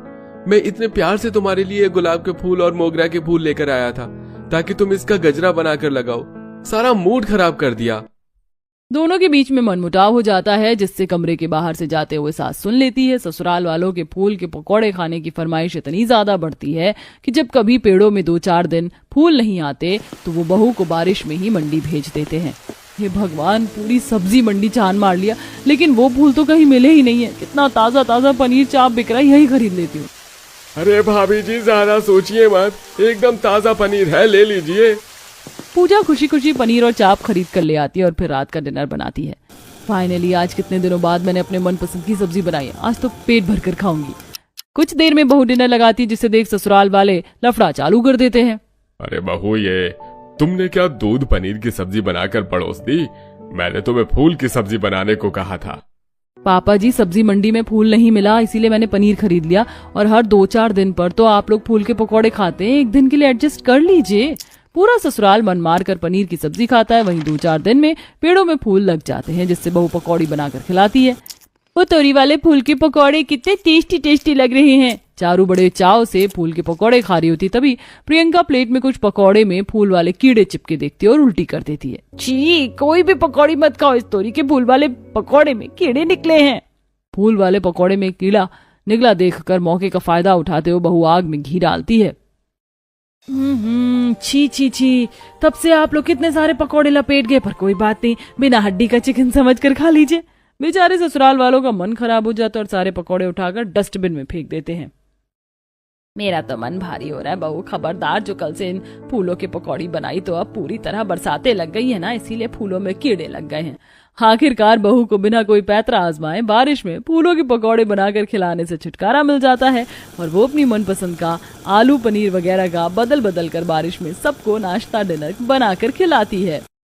मैं इतने प्यार से तुम्हारे लिए गुलाब के फूल और मोगरा के फूल लेकर आया था, ताकि तुम इसका गजरा बनाकर लगाओ। सारा मूड खराब कर दिया। दोनों के बीच में मनमुटाव हो जाता है, जिससे कमरे के बाहर से जाते हुए सास सुन लेती है। ससुराल वालों के फूल के पकौड़े खाने की फरमाइश इतनी ज्यादा बढ़ती है कि जब कभी पेड़ों में 2-4 दिन फूल नहीं आते तो वो बहू को बारिश में ही मंडी भेज देते हैं। हे भगवान, पूरी सब्जी मंडी छान मार लिया, लेकिन वो फूल तो कहीं मिले ही नहीं है। कितना ताजा ताजा पनीर चाप बिक रहा है, यही खरीद लेती हूँ। अरे भाभी जी, ज्यादा सोचिए मत, एकदम ताजा पनीर है, ले लीजिए। पूजा खुशी खुशी पनीर और चाप खरीद कर ले आती है और फिर रात का डिनर बनाती है। फाइनली आज कितने दिनों बाद मैंने अपने मनपसंद की सब्जी बनाई है, आज तो पेट भर कर खाऊंगी। कुछ देर में बहू डिनर लगाती है, जिसे देख ससुराल वाले लफड़ा चालू कर देते हैं। अरे बहू, ये तुमने क्या दूध पनीर की सब्जी बनाकर परोस दी? मैंने तुम्हें फूल की सब्जी बनाने को कहा था। पापा जी, सब्जी मंडी में फूल नहीं मिला, इसीलिए मैंने पनीर खरीद लिया। और हर 2-4 दिन पर तो आप लोग फूल के पकौड़े खाते हैं, एक दिन के लिए एडजस्ट कर लीजिए। पूरा ससुराल मन मार कर पनीर की सब्जी खाता है। वहीं 2-4 दिन में पेड़ों में फूल लग जाते हैं, जिससे बहू पकौड़ी बनाकर खिलाती है। वो तोरी वाले फूल के पकौड़े कितने टेस्टी टेस्टी लग रहे हैं। चारू बड़े चाव से फूल के पकौड़े खा रही होती, तभी प्रियंका प्लेट में कुछ पकौड़े में फूल वाले कीड़े चिपके देखती है और उल्टी कर देती है। छी, कोई भी पकौड़ी मत खाओ, इस तोरी के फूल वाले पकौड़े में कीड़े निकले हैं। फूल वाले पकौड़े में कीड़ा निकला देखकर मौके का फायदा उठाते हुए बहू आग में घी डालती है। छी छी छी, तब से आप लोग कितने सारे पकौड़े लपेट गए, पर कोई बात नहीं, बिना हड्डी का चिकन समझकर खा लीजिए। बेचारे ससुराल वालों का मन खराब हो जाता और सारे पकौड़े उठाकर डस्टबिन में फेंक देते हैं। मेरा तो मन भारी हो रहा है बहू, खबरदार, जो कल से इन फूलों की पकौड़ी बनाई तो अब पूरी तरह बरसातें लग गई है ना, इसीलिए फूलों में कीड़े लग गए हैं। आखिरकार बहू को बिना कोई पैतरा आजमाए बारिश में फूलों के पकौड़े बनाकर खिलाने से छुटकारा मिल जाता है और वो अपनी मनपसंद का आलू पनीर वगैरह का बदल बदल कर बारिश में सबको नाश्ता डिनर बनाकर खिलाती है।